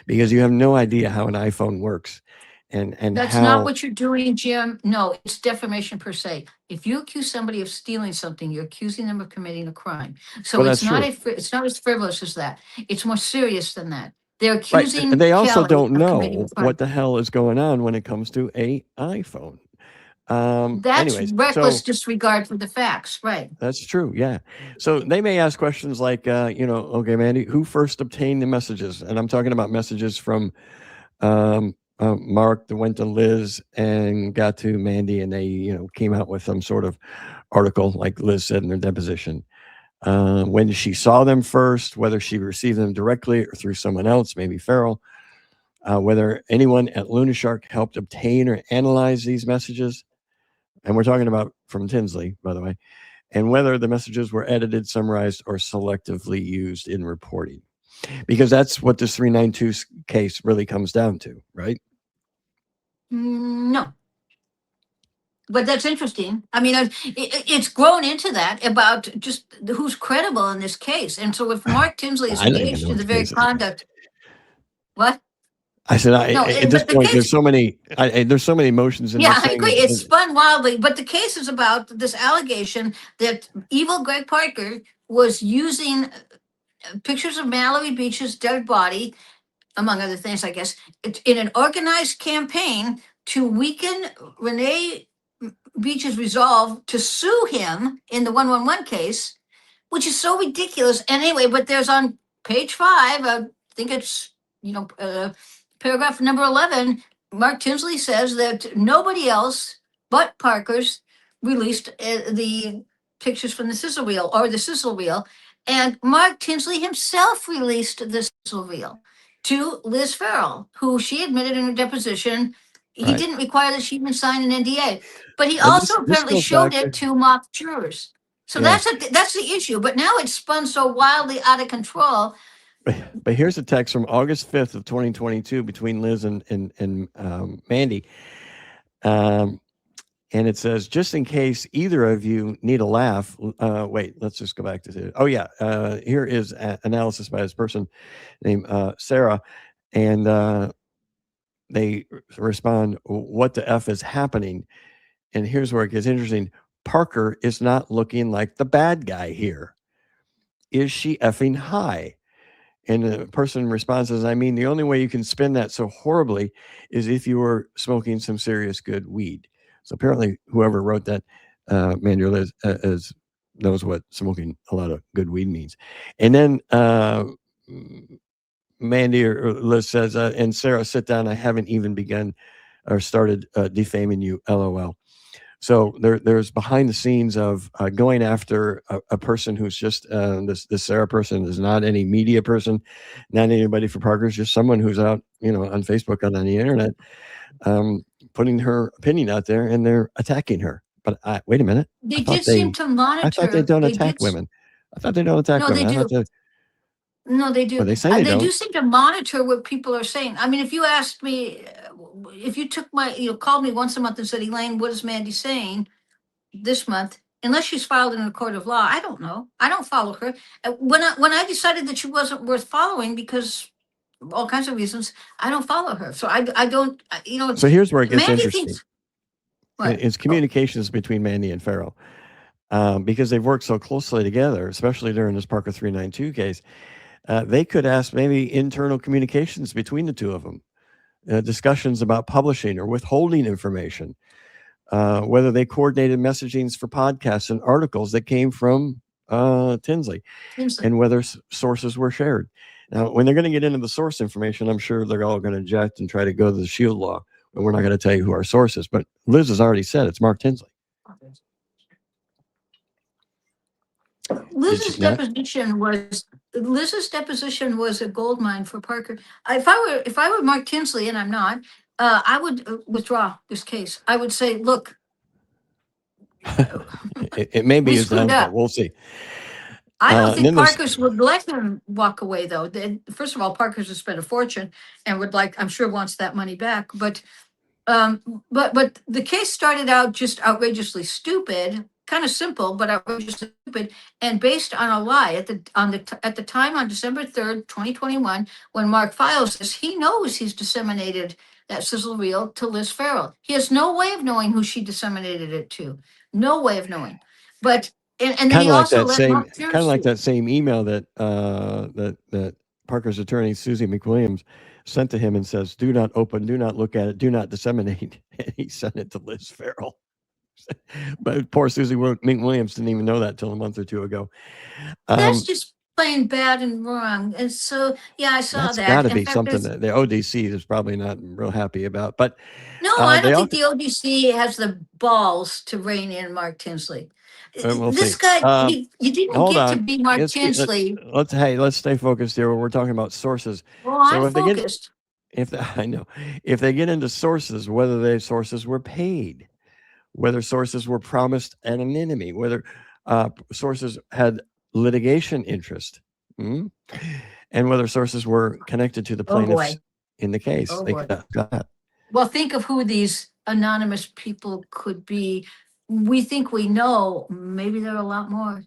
because you have no idea how an iPhone works. And that's not what you're doing, Jim. No, it's defamation per se. If you accuse somebody of stealing something, you're accusing them of committing a crime. So it's not as frivolous as that. It's more serious than that. They're accusing. And they also Kelly don't know what the hell is going on when it comes to a iPhone. That's reckless disregard for the facts, right? That's true. Yeah. So they may ask questions like, okay, Mandy, who first obtained the messages? And I'm talking about messages from Mark that went to Liz and got to Mandy, and they, came out with some sort of article, like Liz said in their deposition. When she saw them first, whether she received them directly or through someone else, maybe Farrell, whether anyone at Luna Shark helped obtain or analyze these messages. And we're talking about from Tinsley, by the way, and whether the messages were edited, summarized, or selectively used in reporting. Because that's what this 392 case really comes down to, right? No. But that's interesting. I mean, it's grown into that about just who's credible in this case. And so if Mark Tinsley is engaged in the very conduct. What? I said, No, at this but the point, case, there's so many emotions in yeah, this I thing. agree. It spun wildly, but the case is about this allegation that evil Greg Parker was using pictures of Mallory Beach's dead body, among other things, I guess, in an organized campaign to weaken Renee Beach's resolve to sue him in the 111 case, which is so ridiculous. And anyway, but there's on page 5, I think it's, paragraph number 11, Mark Tinsley says that nobody else but Parker's released the pictures from the sizzle reel or the sizzle reel. And Mark Tinsley himself released the sizzle reel to Liz Farrell, who she admitted in her deposition. He Right. didn't require that she even sign an NDA, but he And also this apparently goes showed back it to, to mock jurors. So yeah. that's the issue. But now it's spun so wildly out of control. But here's a text from August 5th of 2022 between Liz and Mandy. And it says, just in case either of you need a laugh, wait, let's just go back to it. Oh, yeah. Here is analysis by this person named Sarah. And they respond, what the F is happening? And here's where it gets interesting. Parker is not looking like the bad guy here. Is she effing high? And the person responds as, I mean, the only way you can spin that so horribly is if you were smoking some serious good weed. So apparently whoever wrote that manual knows what smoking a lot of good weed means. And then Mandy or Liz says, and Sarah, sit down. I haven't even begun or started defaming you, LOL. So there's behind the scenes of going after a person who's just this Sarah person is not any media person, not anybody for Parker's, just someone who's out, on Facebook and on the internet, putting her opinion out there, and they're attacking her. But wait a minute, They did seem to monitor. I thought they don't attack women. I thought they don't attack No, women. they do. No, they do. Well, they say they do don't. seem to monitor what people are saying. I mean, if you asked me, if you took called me once a month and said, Elaine, what is Mandy saying this month? Unless she's filed in a court of law, I don't know. I don't follow her. When I decided that she wasn't worth following because of all kinds of reasons, I don't follow her. So I don't, So here's where it gets Mandy interesting. thinks, what? It's communications between Mandy and Farrell, because they've worked so closely together, especially during this Parker 392 case. They could ask maybe internal communications between the two of them, discussions about publishing or withholding information, whether they coordinated messagings for podcasts and articles that came from Tinsley, and whether sources were shared. Now, when they're going to get into the source information, I'm sure they're all going to object and try to go to the shield law. And we're not going to tell you who our source is. But Liz has already said it's Mark Tinsley. Liz's deposition was a gold mine for Parker. If I were Mark Tinsley, and I'm not, I would withdraw this case. I would say, look, it may be his downfall. We'll see. I don't think Parker's would let him walk away, though. First of all, Parker's has spent a fortune and I'm sure wants that money back. But the case started out just outrageously stupid, kind of simple, but outrageously stupid, and based on a lie. At the time on December 3rd, 2021, when Mark files this, he knows he's disseminated that sizzle reel to Liz Farrell. He has no way of knowing who she disseminated it to. No way of knowing. But and then he also kind of like that same email that that Parker's attorney Susie McWilliams sent to him and says, "Do not open, do not look at it, do not disseminate." And he sent it to Liz Farrell. But poor Susie McWilliams didn't even know that till a month or two ago. That's just plain bad and wrong. And so, yeah, I saw that. That's got to be something that the ODC is probably not real happy about. But no, I don't think the ODC has the balls to rein in Mark Tinsley. This guy, you didn't get to be Mark Tinsley. Let's stay focused here when we're talking about sources. Well, I'm focused. I know if they get into sources, whether their sources were paid, whether sources were promised anonymity, whether sources had litigation interest, and whether sources were connected to the plaintiffs in the case. Well, think of who these anonymous people could be. We think we know. Maybe there are a lot more.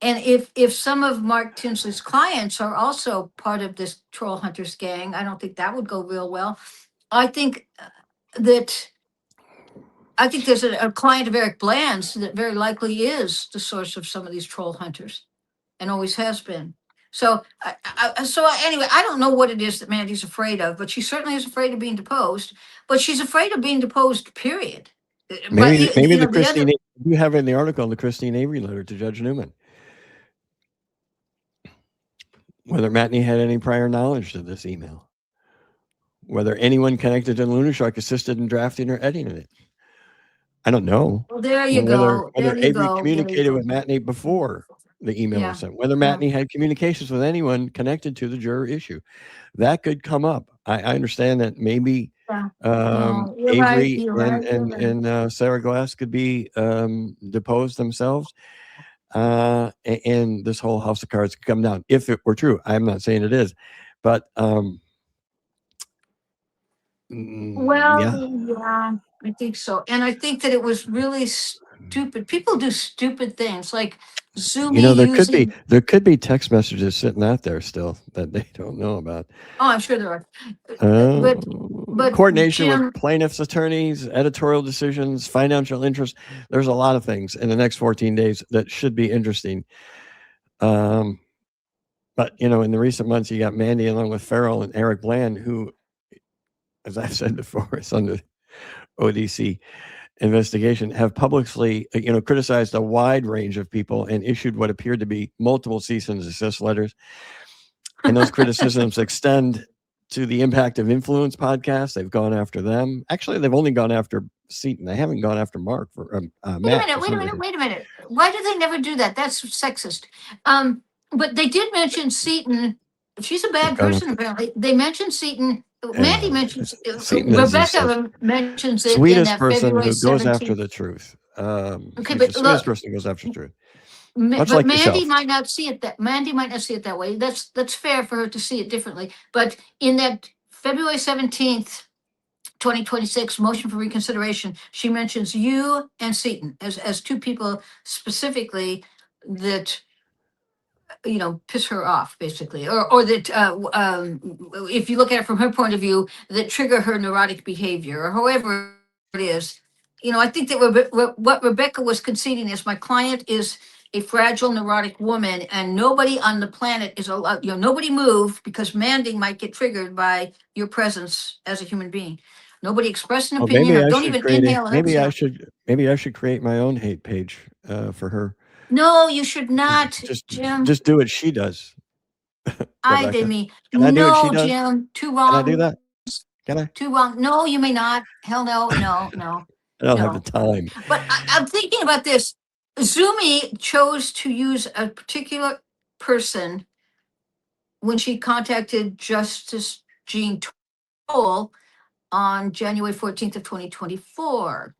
And if some of Mark Tinsley's clients are also part of this troll hunters gang, I don't think that would go real well. I think that I think there's a client of Eric Bland's that very likely is the source of some of these troll hunters, and always has been. So, anyway, I don't know what it is that Mandy's afraid of, but she certainly is afraid of being deposed. But she's afraid of being deposed. Period. But Maybe the the other, Christine, you have in the article the Christine Avery letter to Judge Newman, whether Matney had any prior knowledge to this email, whether anyone connected to the Lunar Shark assisted in drafting or editing it. I don't know. well, there you go. Whether There you Avery go. communicated with Matney before the email was sent, whether Matney had communications with anyone connected to the juror issue, that could come up. I understand that maybe Avery and Sarah Glass could be deposed themselves, and this whole house of cards could come down if it were true. I'm not saying it is, but yeah, I think so. And I think that it was really stupid. People do stupid things like Zoom. There could be text messages sitting out there still that they don't know about. Oh, I'm sure there are. But coordination with plaintiffs' attorneys, editorial decisions, financial interest. There's a lot of things in the next 14 days that should be interesting. But in the recent months, you got Mandy along with Farrell and Eric Bland, who, as I've said before, is under ODC investigation, have publicly, criticized a wide range of people and issued what appeared to be multiple cease and desist letters. And those criticisms extend to the Impact of Influence podcast. They've gone after them. Actually, they've only gone after Seaton. They haven't gone after Mark for Matt. Wait a minute. Why do they never do that? That's sexist. But they did mention Seaton. She's a bad person, apparently. They mentioned Seaton. Mandy mentions Rebecca mentions it sweetest in that person February who 17th. Goes after the truth. Okay, but the sweetest person who goes after the truth. But like Mandy yourself. might not see it that way. That's fair for her to see it differently. But in that February 17th, 2026 motion for reconsideration, she mentions you and Seaton as two people specifically that piss her off, basically, or that if you look at it from her point of view, that trigger her neurotic behavior, or however it is. I think that what Rebecca was conceding is my client is a fragile, neurotic woman, and nobody on the planet is allowed. Nobody moved because Mandy might get triggered by your presence as a human being. Nobody expressed an opinion, or don't even inhale. Maybe I should create my own hate page for her. No, you should not, Jim. Just do what she does. I did me. No, Jim, too wrong. Can I do that? Can I? Too wrong. No, you may not. Hell no. I don't have the time. But I'm thinking about this. Zumi chose to use a particular person when she contacted Justice Jean Toll on January 14th of 2024.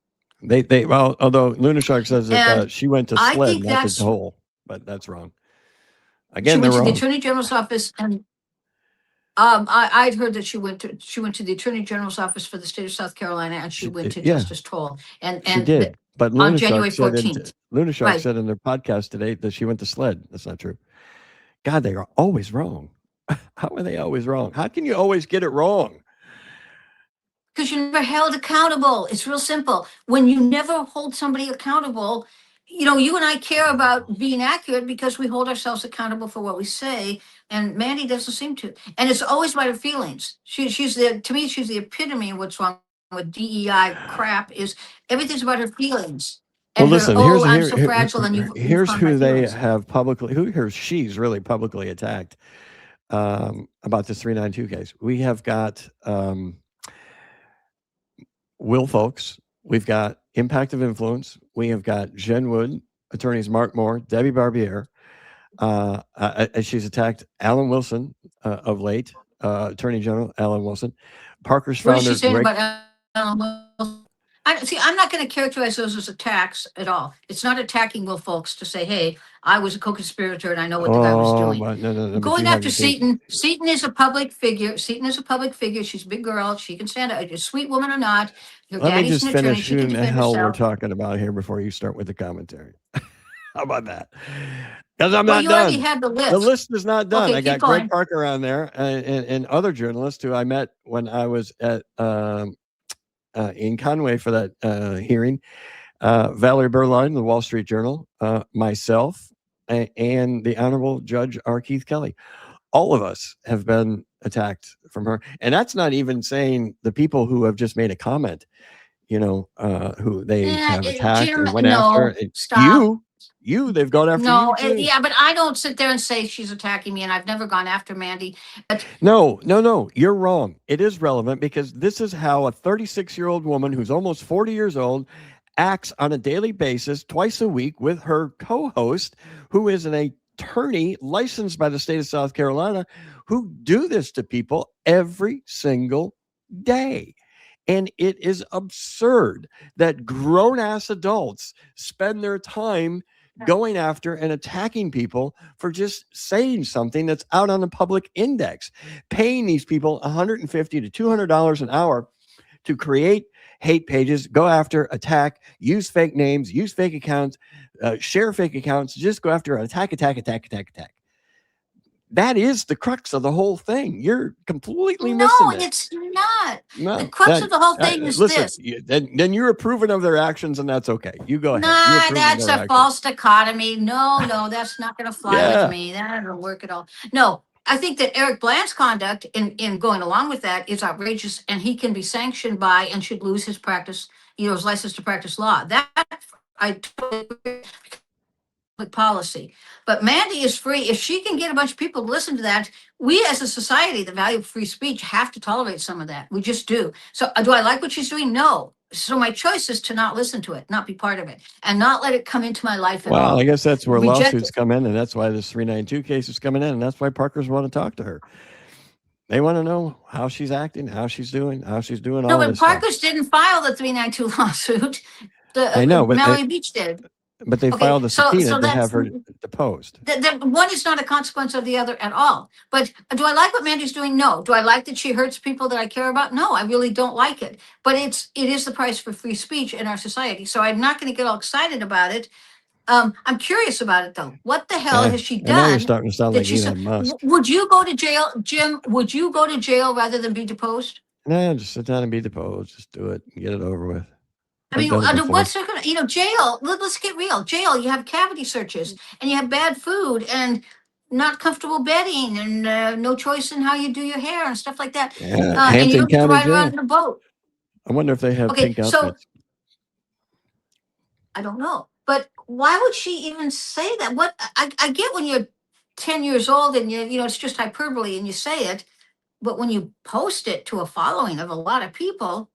Although Lunar Shark says that she went to SLED, not to Toll, but that's wrong. Again, she went to the Attorney General's office, and I'd heard that she went to the Attorney General's office for the state of South Carolina, and she went to Justice Toll, and she did. But on January 14th, Lunar Shark said in their podcast today that she went to SLED. That's not true. God, they are always wrong. How are they always wrong? How can you always get it wrong? Because you're never held accountable. It's real simple. When you never hold somebody accountable, you and I care about being accurate because we hold ourselves accountable for what we say. And Mandy doesn't seem to. And it's always about her feelings. She's the epitome of what's wrong with DEI crap. Is everything's about her feelings. And well, listen. I'm so fragile. And here's who they have publicly. She's really publicly attacked about this 392 case. We have got. Will Folks, we've got Impact of Influence, we have got Jen Wood, attorneys Mark Moore, Debbie Barbier. She's attacked Alan Wilson of late, Attorney General Alan Wilson. Parker's founder. What is she saying about Alan Wilson? I'm not going to characterize those as attacks at all. It's not attacking Will Folks to say, hey, I was a co-conspirator and I know what the guy was doing. No, going after Seaton. Seaton is a public figure. She's a big girl. She can stand up. A sweet woman or not. Her Let me daddy's just an attorney. finish who in the hell we're talking about here before you start with the commentary. How about that? Because I'm Well, not you already done. had the The list. list is not done. Okay, I got keep Greg going. Parker on there and other journalists who I met when I was at in Conway for that hearing. Valerie Berline, the Wall Street Journal, myself, and the Honorable Judge R. Keith Kelly. All of us have been attacked from her. And that's not even saying the people who have just made a comment, who they have attacked Jim, and went after. no, stop. They've gone after No, you too. yeah, but I don't sit there and say she's attacking me, and I've never gone after Mandy. But No. You're wrong. It is relevant because this is how a 36-year-old woman who's almost 40 years old acts on a daily basis, twice a week, with her co-host, who is an attorney licensed by the state of South Carolina, who do this to people every single day. And it is absurd that grown-ass adults spend their time going after and attacking people for just saying something that's out on the public index, paying these people $150 to $200 an hour to create hate pages, go after, attack, use fake names, use fake accounts, share fake accounts, just go after, attack. That is the crux of the whole thing. You're completely no, missing it. it's not. The No, crux of the whole thing is listen. this. Then you're approving of their actions, and that's okay. You go ahead. You Nah, approve of that's their a actions. false dichotomy. No, that's not going to fly Yeah. with me. That doesn't work at all. No, I think that Eric Bland's conduct in going along with that is outrageous, and he can be sanctioned by and should lose his practice, his license to practice law. That I totally agree with policy. But Mandy is free. If she can get a bunch of people to listen to that, we as a society, the value of free speech, have to tolerate some of that. We just do. So do I like what she's doing? No. So my choice is to not listen to it, not be part of it, and not let it come into my life at all. Well, I guess that's where Reject lawsuits come in, and that's why this 392 case is coming in, and that's why Parkers want to talk to her. They want to know how she's acting, how she's doing No, all but this stuff. Parkers didn't file the 392 lawsuit. I know, but Mallory Beach did. they Okay, filed a so subpoena to have that's her deposed. one is not a consequence of the other at all. But do I like what Mandy's doing? No. Do I like that she hurts people that I care about? No, I really don't like it. But it is the price for free speech in our society. So I'm not going to get all excited about it. I'm curious about it though. What the hell has she And now you're done? starting to sound that like she Elon Musk. Would you go to jail, Jim? Would you go to jail rather than be deposed? No, just sit down and be deposed. Just do it and get it over with. I mean, under what circumstances? Jail. Let's get real. Jail. You have cavity searches, and you have bad food, and not comfortable bedding, and no choice in how you do your hair and stuff like that. Yeah, And you Hampton don't get to County ride Jail. around in a boat. I wonder if they have Okay, pink so outfits. I don't know, but why would she even say that? What I get when you're 10 years old and it's just hyperbole and you say it, but when you post it to a following of a lot of people,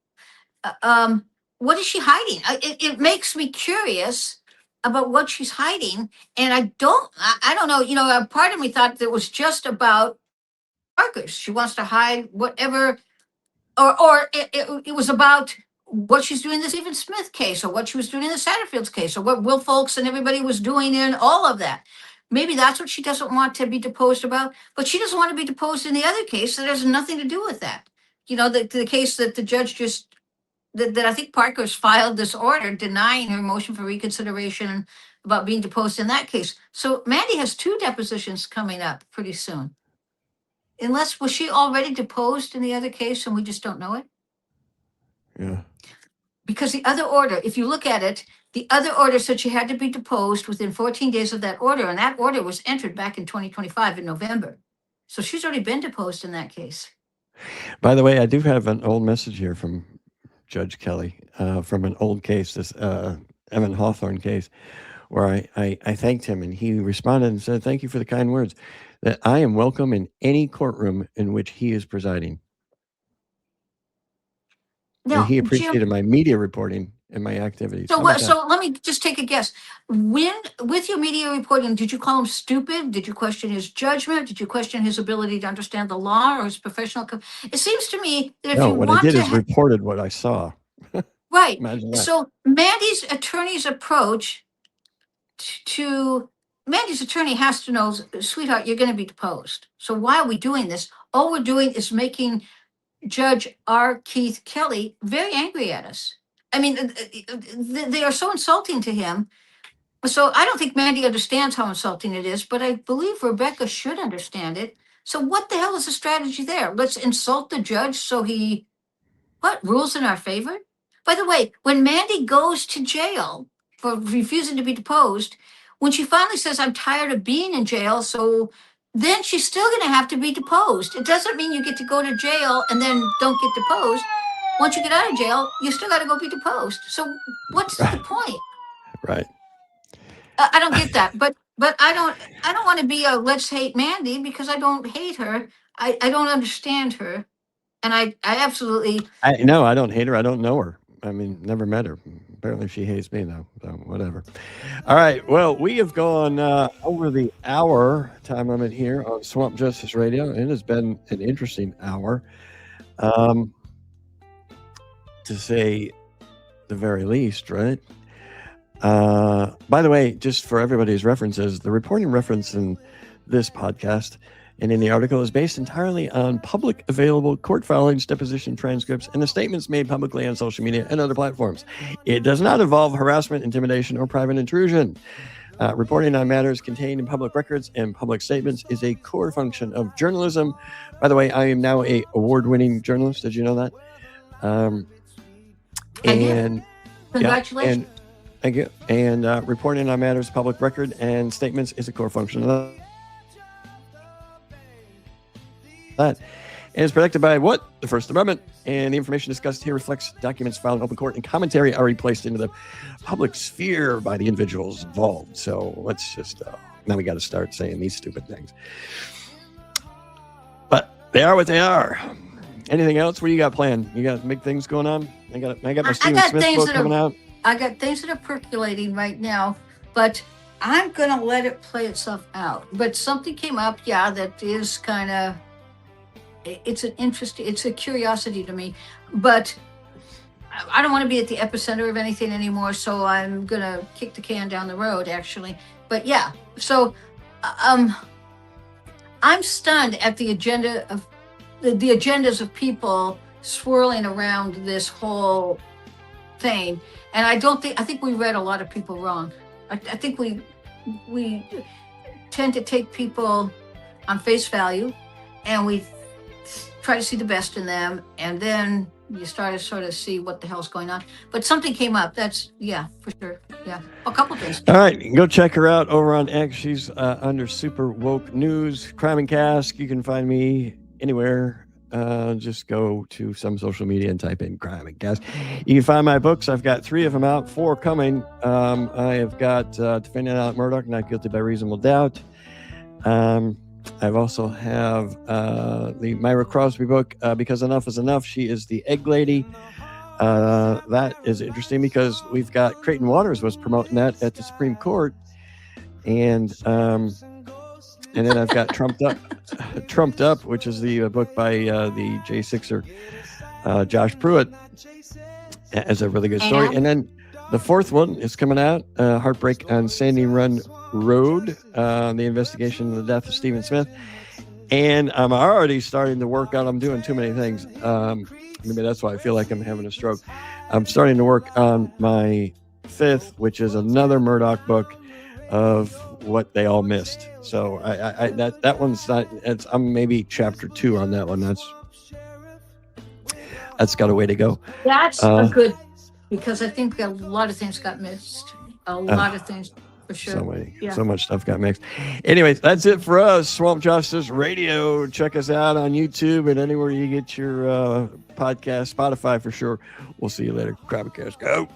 what is she hiding? It makes me curious about what she's hiding, and I don't know. A part of me thought that it was just about Parkers. She wants to hide whatever, or it was about what she's doing in the Stephen Smith case, or what she was doing in the Satterfield's case, or what Will Folks and everybody was doing in all of that. Maybe that's what she doesn't want to be deposed about, but she doesn't want to be deposed in the other case that has nothing to do with that. The case that the judge just that I think Parker's filed this order denying her motion for reconsideration about being deposed in that case. So Mandy has 2 depositions coming up pretty soon. Was she already deposed in the other case and we just don't know it? Yeah. Because the other order, if you look at it, the other order said she had to be deposed within 14 days of that order, and that order was entered back in 2025 in November. So she's already been deposed in that case. By the way, I do have an old message here from Judge Kelly from an old case, this Evan Hawthorne case, where I thanked him, and he responded and said, "Thank you for the kind words, that I am welcome in any courtroom in which he is presiding." Now, and he Jim, appreciated my media reporting and my activities. So let me just take a guess. With your media reporting, did you call him stupid? Did you question his judgment? Did you question his ability to understand the law or his professional? It seems to me that if No, you what want I did to is reported what I saw. right. Imagine that. So Mandy's attorney's approach to Mandy's attorney has to know, sweetheart, you're going to be deposed. So why are we doing this? All we're doing is making Judge R. Keith Kelly very angry at us. I mean, they are so insulting to him. So I don't think Mandy understands how insulting it is, but I believe Rebecca should understand it. So what the hell is the strategy there? Let's insult the judge so he rules in our favor? By the way, when Mandy goes to jail for refusing to be deposed, when she finally says, I'm tired of being in jail, so then she's still going to have to be deposed. It doesn't mean you get to go to jail and then don't get deposed. Once you get out of jail, you still got to go be deposed. So what's the point? Right. I don't get that, but I don't want to be a let's hate Mandy because I don't hate her. I don't understand her, and I absolutely. I don't hate her. I don't know her. I mean, never met her. Apparently, she hates me though. So whatever. All right. Well, we have gone over the hour time limit here on Swamp Justice Radio. It has been an interesting hour, to say the very least. Right. By the way, just for everybody's references, the reporting reference in this podcast and in the article is based entirely on public available court filings, deposition transcripts, and the statements made publicly on social media and other platforms. It does not involve harassment, intimidation, or private intrusion. Reporting on matters contained in public records and public statements is a core function of journalism. By the way, I am now an award-winning journalist. Did you know that? And congratulations. Yeah, thank you. And reporting on matters, public record, and statements is a core function of that. And is protected by what? The First Amendment. And the information discussed here reflects documents filed in open court and commentary already placed into the public sphere by the individuals involved. So let's just, now we got to start saying these stupid things. But they are what they are. Anything else? What do you got planned? You got big things going on? I got my Stephen Smith book coming out. I got things that are percolating right now, but I'm going to let it play itself out. But something came up, that is kind of, it's a curiosity to me, but I don't want to be at the epicenter of anything anymore. So I'm going to kick the can down the road, actually. But yeah, so I'm stunned at the agenda of the agendas of people swirling around this whole thing. And I think we read a lot of people wrong. I think we tend to take people on face value and we try to see the best in them. And then you start to sort of see what the hell's going on. But something came up. That's, for sure. Yeah. A couple things. All right. Go check her out over on X. She's under Super Woke News, Crime Cask. You can find me anywhere. Just go to some social media and type in Crime Cask. You can find my books. I've got 3 of them out, 4 coming. I have got Defending Alec Murdaugh, Not Guilty by Reasonable Doubt. I've also have the Myra Crosby book, Because Enough is Enough. She is the Egg Lady. That is interesting because we've got Creighton Waters was promoting that at the Supreme Court. And then I've got Trumped Up, which is the book by the J6er, Josh Pruitt. It's a really good story. And then the 4th one is coming out, Heartbreak on Sandy Run Road, the investigation of the death of Stephen Smith. And I'm already starting to work on, I'm doing too many things. Maybe that's why I feel like I'm having a stroke. I'm starting to work on my 5th, which is another Murdaugh book of what they all missed. So that one's not, I'm maybe chapter 2 on that one. That's got a way to go. That's a good, because I think a lot of things got missed. A lot of things, for sure. So much stuff got mixed. Anyways, that's it for us. Swamp Justice Radio. Check us out on YouTube and anywhere you get your podcast, Spotify for sure. We'll see you later. Crime Cask out.